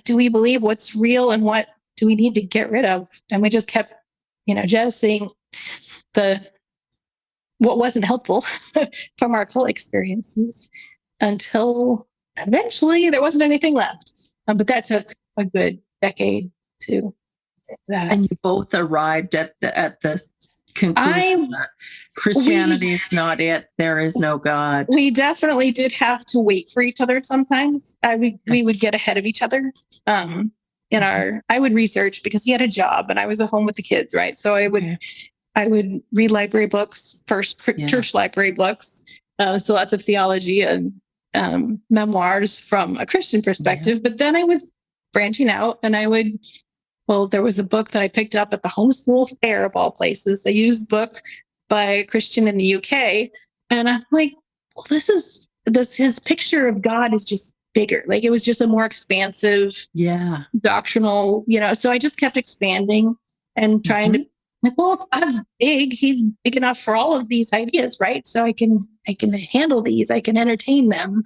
do we believe, what's real, and what do we need to get rid of. And we just kept, jettisoning what wasn't helpful from our cult experiences until eventually there wasn't anything left. But that took a good decade to that.
And you both arrived at the conclusion that Christianity is not it. There is no God.
We definitely did have to wait for each other sometimes. We would get ahead of each other. I would research because he had a job and I was at home with the kids, right? So I would read library books, first church library books. So lots of theology and memoirs from a Christian perspective. Yeah. But then I was branching out and there was a book that I picked up at the Homeschool fair of all places, a used book by a Christian in the UK. And I'm like, well, his picture of God is just bigger. Like it was just a more expansive, doctrinal, so I just kept expanding and trying to, like, well, if God's big, he's big enough for all of these ideas, right? So I can handle these, I can entertain them.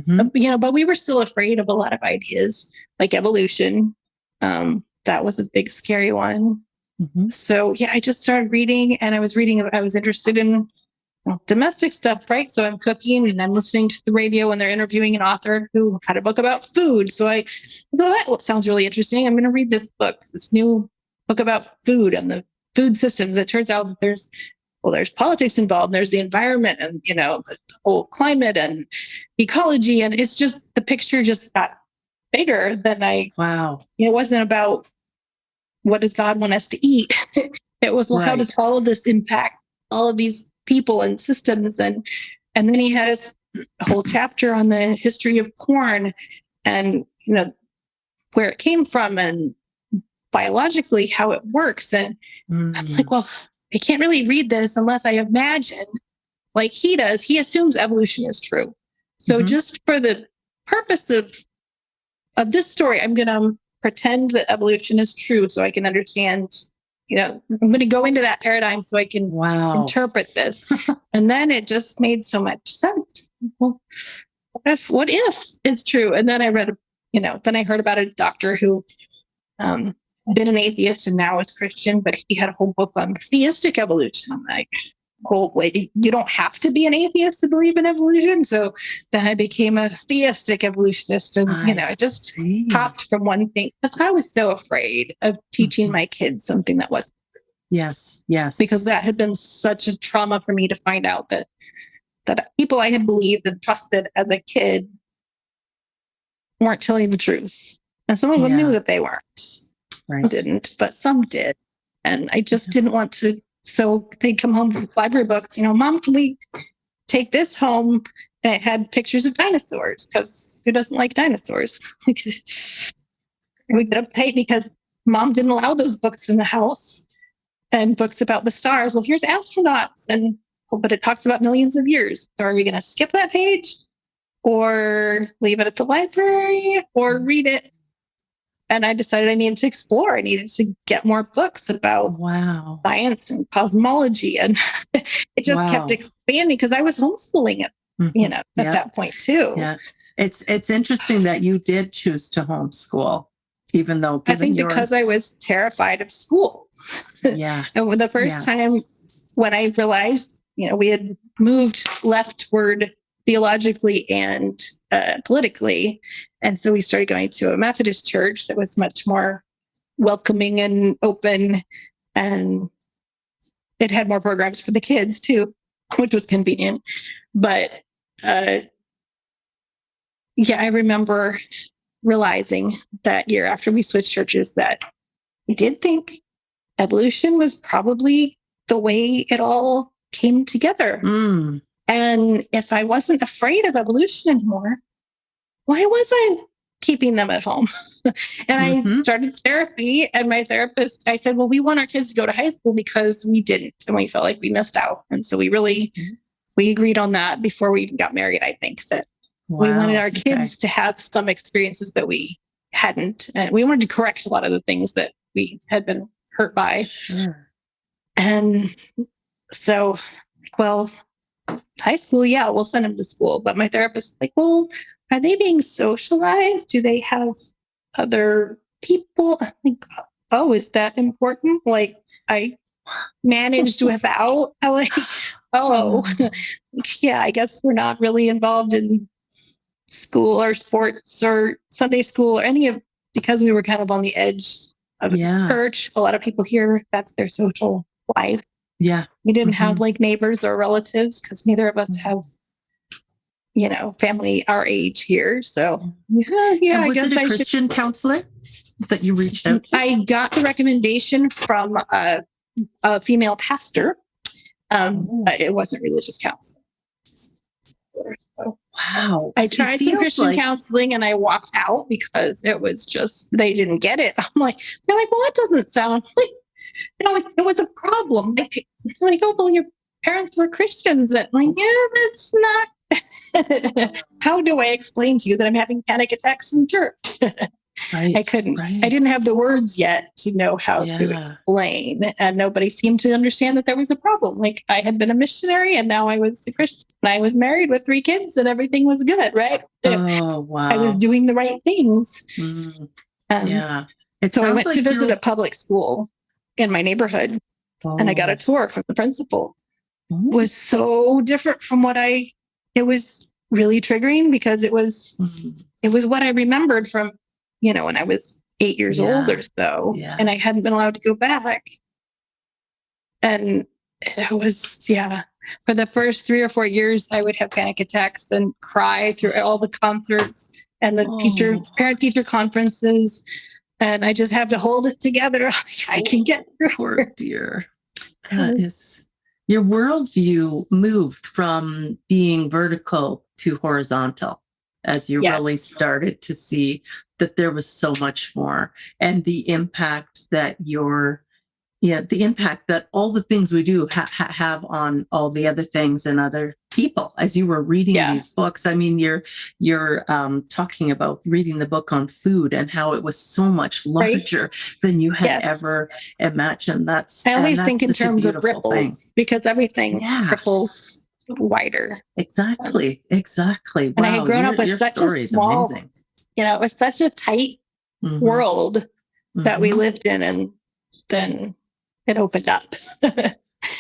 But we were still afraid of a lot of ideas like evolution. That was a big, scary one. So I just started reading, and I was interested in domestic stuff, right? So I'm cooking and I'm listening to the radio and they're interviewing an author who had a book about food. So I thought, that sounds really interesting. I'm going to read this new book about food and the food systems. It turns out that there's politics involved. There's the environment and, the whole climate and ecology. And it's just, the picture just got bigger than it wasn't about what does God want us to eat? It was, how does all of this impact all of these people and systems? And then he had a whole chapter on the history of corn and, where it came from and biologically how it works. And I'm like, well, I can't really read this unless I imagine like he does. He assumes evolution is true. So just for the purpose of this story, I'm going to pretend that evolution is true so I can understand, I'm going to go into that paradigm so I can interpret this. And then it just made so much sense. Well, what if it's true? And then I read, then I heard about a doctor who been an atheist and now is Christian, but he had a whole book on theistic evolution. I'm like, oh, wait, you don't have to be an atheist to believe in evolution. So then I became a theistic evolutionist, and it just popped from one thing because I was so afraid of teaching my kids something that wasn't.
Yes,
because that had been such a trauma for me to find out that people I had believed and trusted as a kid weren't telling the truth. And some of them knew that they weren't.
Right.
Some didn't, but some did. And I just didn't want to. So they'd come home with library books, Mom, can we take this home? And it had pictures of dinosaurs, because who doesn't like dinosaurs? We get uptight because Mom didn't allow those books in the house, and books about the stars. Well, here's astronauts, but it talks about millions of years. So are we going to skip that page, or leave it at the library, or read it? And I decided I needed to explore. I needed to get more books about science and cosmology. And it just kept expanding because I was homeschooling it, at that point too.
Yeah. It's interesting that you did choose to homeschool, even though
I think because I was terrified of school.
Yes.
And the first time when I realized, we had moved leftward theologically and politically. And so we started going to a Methodist church that was much more welcoming and open. And it had more programs for the kids too, which was convenient. But I remember realizing that year after we switched churches that I did think evolution was probably the way it all came together. And if I wasn't afraid of evolution anymore, why was I keeping them at home? And I started therapy, and my therapist, I said, well, we want our kids to go to high school because we didn't, and we felt like we missed out. And so we agreed on that before we even got married. I think that we wanted our kids to have some experiences that we hadn't. And we wanted to correct a lot of the things that we had been hurt by.
Sure.
And so, high school, we'll send them to school. But my therapist was like, well, are they being socialized? Do they have other people? I think, is that important? Like, I managed without. I guess we're not really involved in school or sports or Sunday school or any of, because we were kind of on the edge of church. A lot of people here, that's their social life. Yeah. We didn't have like neighbors or relatives because neither of us have, family our age here. So
I guess it a Christian counselor that you reached out to?
I got the recommendation from a female pastor. But it wasn't religious counseling.
Wow.
I tried some Christian counseling and I walked out because it was just, they didn't get it. They're like, well, that doesn't sound like, it was a problem. Like, well, your parents were Christians. And that's not. How do I explain to you that I'm having panic attacks in church? I couldn't. I didn't have the words yet to know how to explain. And nobody seemed to understand that there was a problem. Like, I had been a missionary and now I was a Christian. And I was married with 3 kids and everything was good, right?
Oh, wow.
I was doing the right things.
So
I went to visit a public school in my neighborhood and I got a tour from the principal. It was so different from it was really triggering because it was what I remembered from, when I was 8 years old or so, and I hadn't been allowed to go back. And it was, for the first 3 or 4 years, I would have panic attacks and cry through all the concerts and the parent-teacher conferences. And I just have to hold it together. I can get through.
Poor dear. That is, your worldview moved from being vertical to horizontal as you really started to see that there was so much more, and the impact that the impact that all the things we do have on all the other things and other people. As you were reading these books, I mean, you're talking about reading the book on food and how it was so much larger than you had ever imagined. I
always think in terms of ripples because everything ripples wider.
Exactly. Wow.
And I had grown up with such a small, it was such a tight world that we lived in, and then it opened up.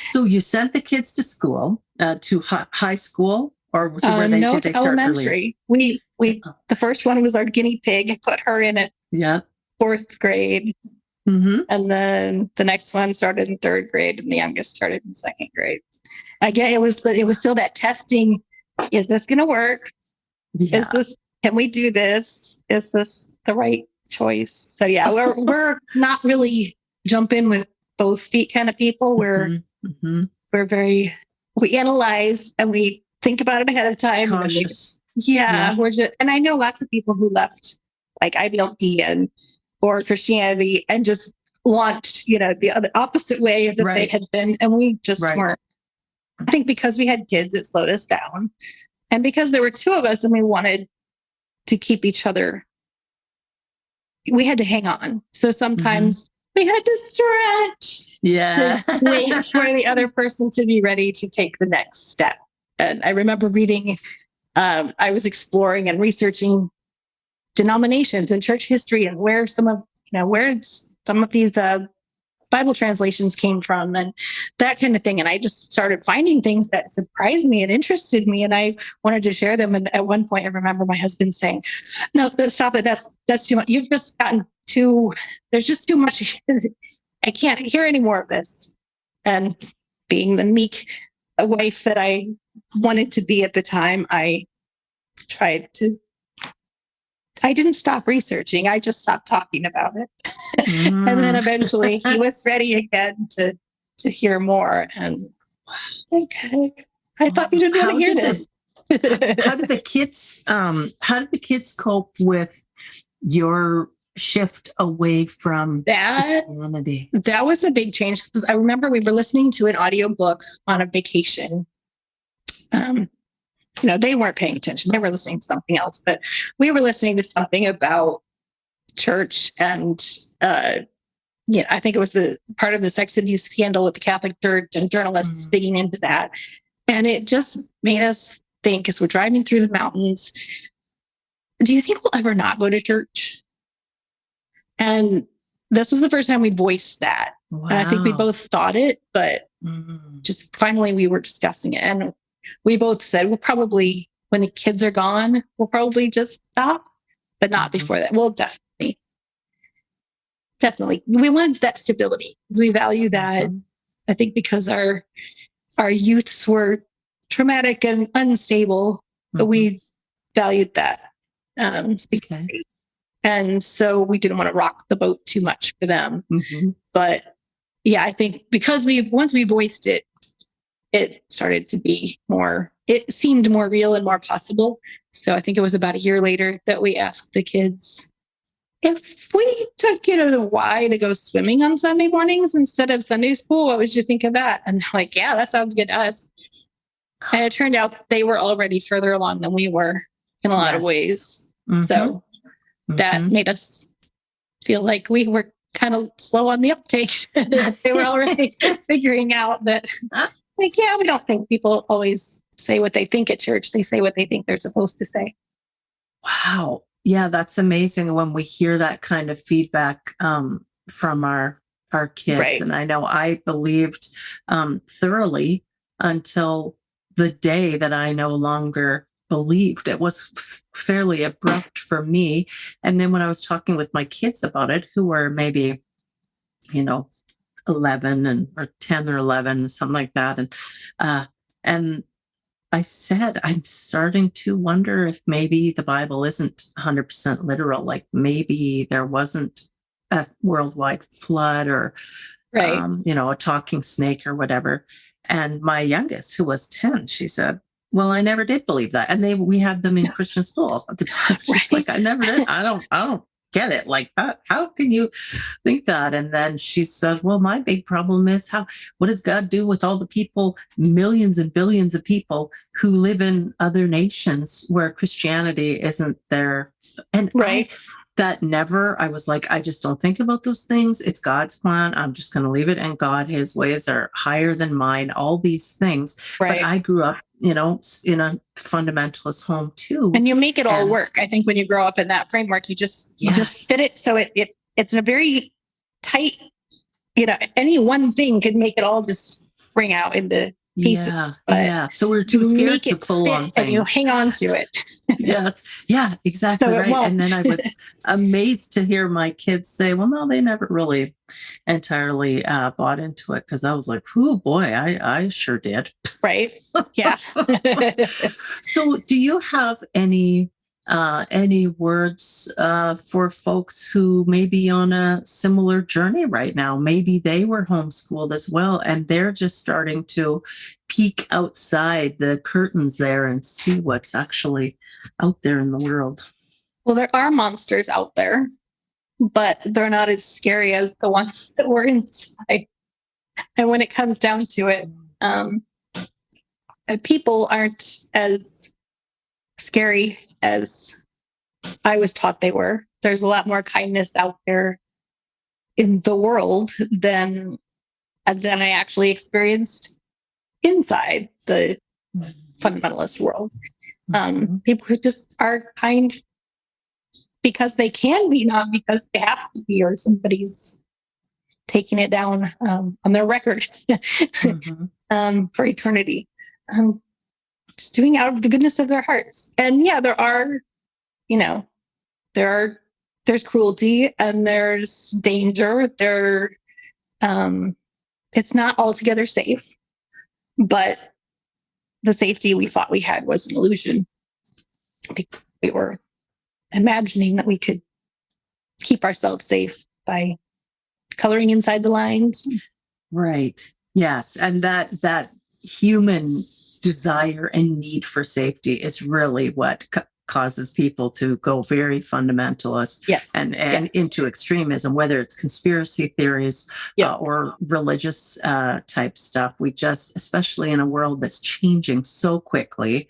So you sent the kids to school, to high school, or were they?
No,
did they
to
start
elementary.
Earlier?
We the first one was our guinea pig. I put her in it. 4th grade, and then the next one started in 3rd grade, and the youngest started in 2nd grade. Again, it was still that testing. Is this going to work? Is this? can we do this? Is this the right choice? So yeah, we're not really jump in with both feet kind of people. We're we analyze and we think about it ahead of time.
Cautious.
We're just, and I know lots of people who left like IBLP or Christianity and just launched, the other opposite way that they had been. And we just weren't. I think because we had kids, it slowed us down. And because there were two of us and we wanted to keep each other, we had to hang on. So sometimes we had to stretch.
Yeah.
To wait for the other person to be ready to take the next step. And I remember reading, I was exploring and researching denominations and church history and where some of these Bible translations came from and that kind of thing. And I just started finding things that surprised me and interested me. And I wanted to share them. And at one point, I remember my husband saying, "No, stop it. That's too much. You've just gotten there's just too much. I can't hear any more of this." And being the meek wife that I wanted to be at the time, I didn't stop researching. I just stopped talking about it. And then eventually he was ready again to hear more. And okay, I thought you didn't want to hear this.
How did the kids cope with your shift away from Christianity?
That was a big change because I remember we were listening to an audiobook on a vacation. They weren't paying attention. They were listening to something else, but we were listening to something about church. And, I think it was the part of the sex abuse scandal with the Catholic Church and journalists digging into that. And it just made us think as we're driving through the mountains, do you think we'll ever not go to church? And this was the first time we voiced that.
Wow.
And I think we both thought it, but just finally we were discussing it. And we both said, we'll probably, when the kids are gone, we'll probably just stop, but not before that. We'll definitely. We wanted that stability because we value that. I think because our youths were traumatic and unstable, but we valued that. And so we didn't want to rock the boat too much for them. But yeah, I think because once we voiced it, it started to be it seemed more real and more possible. So I think it was about a year later that we asked the kids, if we took you to the Y to go swimming on Sunday mornings instead of Sunday school, what would you think of that? And they're like, yeah, that sounds good to us. And it turned out they were already further along than we were in a lot of ways. So that made us feel like we were kind of slow on the uptake. They were already figuring out that, we don't think people always say what they think at church. They say what they think they're supposed to say.
Wow. Yeah, that's amazing when we hear that kind of feedback from our kids. Right. And I know I believed thoroughly until the day that I no longer believed. It was fairly abrupt for me. And then when I was talking with my kids about it, who were maybe, 11 or 10 or 11, something like that. And I said, I'm starting to wonder if maybe the Bible isn't 100% literal. Like maybe there wasn't a worldwide flood or, a talking snake or whatever. And my youngest, who was 10, she said, well, I never did believe that. And we had them in Christian school at the time. She's like, I never did. I don't get it like that. How can you think that? And then she says, well, my big problem is what does God do with all the people, millions and billions of people who live in other nations where Christianity isn't there? And I was like, I just don't think about those things. It's God's plan. I'm just going to leave it. And God, his ways are higher than mine, all these things. But I grew up, in a fundamentalist home too.
And you make it all work. I think when you grow up in that framework, you just fit it. So it's a very tight, any one thing could make it all just spring out into pieces.
So we're too scared to pull on things.
And you hang on to it.
Yeah, exactly
so
right. And then I was amazed to hear my kids say, well, no, they never really entirely bought into it, because I was like, oh boy, I sure did.
Right. Yeah.
So do you have any Any words for folks who may be on a similar journey right now? Maybe they were homeschooled as well, and they're just starting to peek outside the curtains there and see what's actually out there in the world.
Well, there are monsters out there, but they're not as scary as the ones that were inside. And when it comes down to it, people aren't as scary as I was taught they were. There's a lot more kindness out there in the world than I actually experienced inside the fundamentalist world. People who just are kind because they can be, not because they have to be, or somebody's taking it down on their record for eternity. Just doing out of the goodness of their hearts. And yeah, there's cruelty and there's danger. It's not altogether safe, but the safety we thought we had was an illusion because we were imagining that we could keep ourselves safe by coloring inside the lines.
Right. Yes. And that human desire and need for safety is really what causes people to go very fundamentalist and into extremism, whether it's conspiracy theories or religious type stuff. We just, especially in a world that's changing so quickly,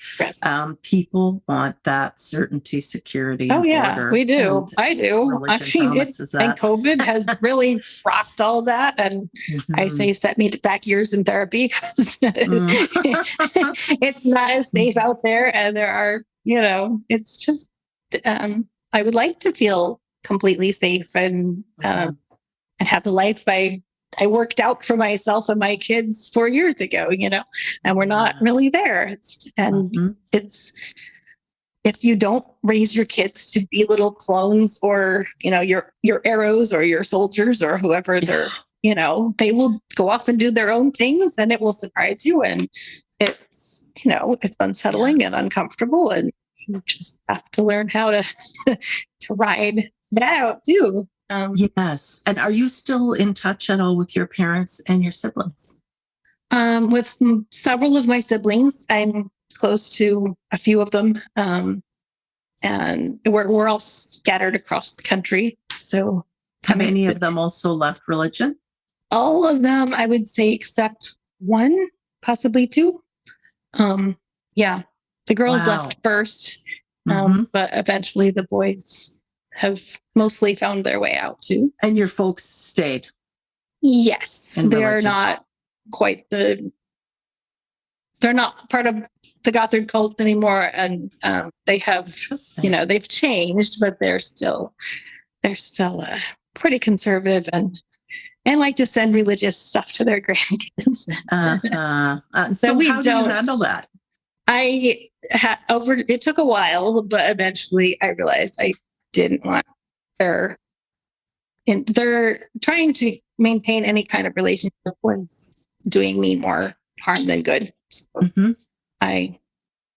people want that certainty, security.
Oh, yeah, we do. I do. I mean, and COVID has really rocked all that. And I say set me back years in therapy because it's not as safe out there. And there are, it's just, I would like to feel completely safe and have the life I worked out for myself and my kids 4 years ago, and we're not really there. It's, if you don't raise your kids to be little clones or, your arrows or your soldiers or whoever they're, they will go off and do their own things and it will surprise you. And it's, it's unsettling and uncomfortable, and you just have to learn how to ride that out too.
Yes. And are you still in touch at all with your parents and your siblings?
With several of my siblings, I'm close to a few of them. And we're all scattered across the country. So
have any of them also left religion?
All of them, I would say, except one, possibly two. The girls left first, but eventually the boys have mostly found their way out too.
And your folks stayed?
Yes. They are not they're not part of the Gothard cult anymore. And they have, they've changed, but they're still pretty conservative and like to send religious stuff to their grandkids.
So how do you handle that?
It took a while, but eventually I realized I didn't want they're trying to maintain any kind of relationship was doing me more harm than good. So I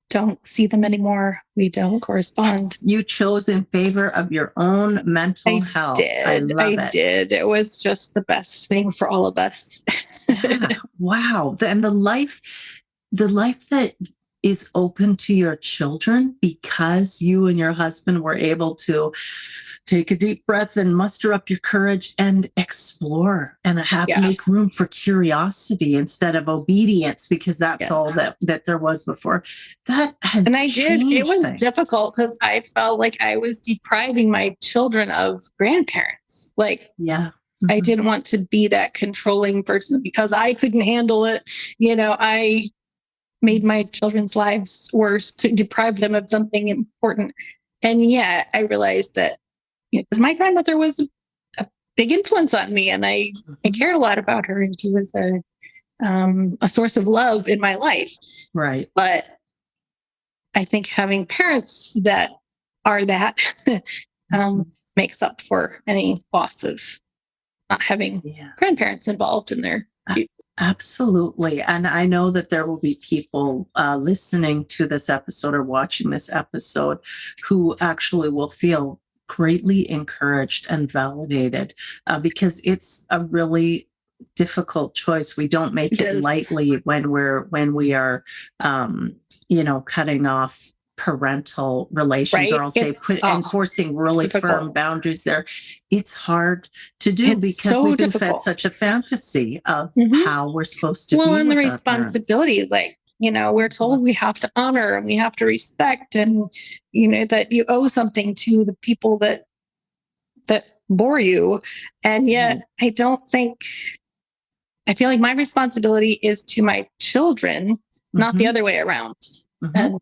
don't see them anymore. We don't correspond.
You chose in favor of your own mental health. I
did. It was just the best thing for all of us.
Wow. And the life that is open to your children because you and your husband were able to take a deep breath and muster up your courage and explore and make room for curiosity instead of obedience, because that's all that there was before. That has
and I did. It was difficult because I felt like I was depriving my children of grandparents. I didn't want to be that controlling person because I couldn't handle it. I made my children's lives worse to deprive them of something important. And yet I realized that because my grandmother was a big influence on me and I cared a lot about her, and she was a source of love in my life.
Right.
But I think having parents that are that makes up for any loss of not having grandparents involved in their future.
Absolutely. And I know that there will be people listening to this episode or watching this episode who actually will feel greatly encouraged and validated because it's a really difficult choice. We don't make it lightly when we are, cutting off parental relations, or I'll say enforcing really firm boundaries there. It's hard to do because we've been fed such a fantasy of how we're supposed to be.
Well, and the responsibility, we're told we have to honor and we have to respect, and that you owe something to the people that bore you. And yet I feel like my responsibility is to my children, not the other way around. And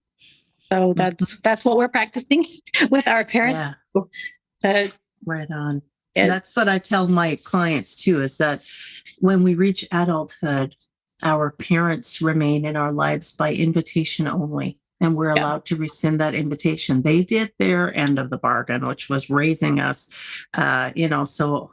so that's what we're practicing with our parents.
Yeah. Right on. And that's what I tell my clients too, is that when we reach adulthood, our parents remain in our lives by invitation only. And we're allowed to rescind that invitation. They did their end of the bargain, which was raising us, so,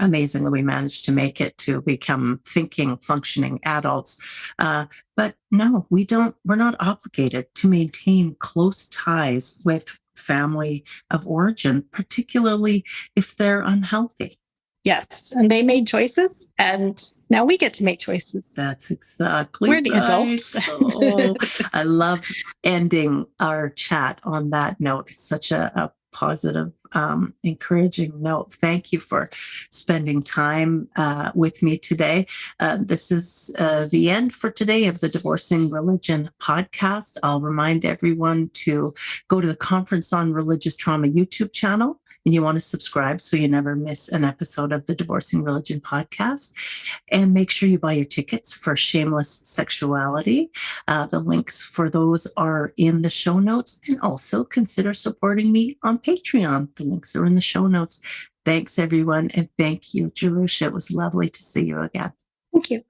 amazingly, we managed to make it to become thinking, functioning adults. But no, we're not obligated to maintain close ties with family of origin, particularly if they're unhealthy.
Yes. And they made choices, and now we get to make choices.
That's exactly
We're the adults.
I love ending our chat on that note. It's such a positive, encouraging note. Thank you for spending time with me today. This is the end for today of the Divorcing Religion podcast. I'll remind everyone to go to the Conference on Religious Trauma YouTube channel, and you want to subscribe so you never miss an episode of the Divorcing Religion podcast. And make sure you buy your tickets for Shameless Sexuality. The links for those are in the show notes. And also consider supporting me on Patreon. The links are in the show notes. Thanks, everyone. And thank you, Jerusha. It was lovely to see you again.
Thank you.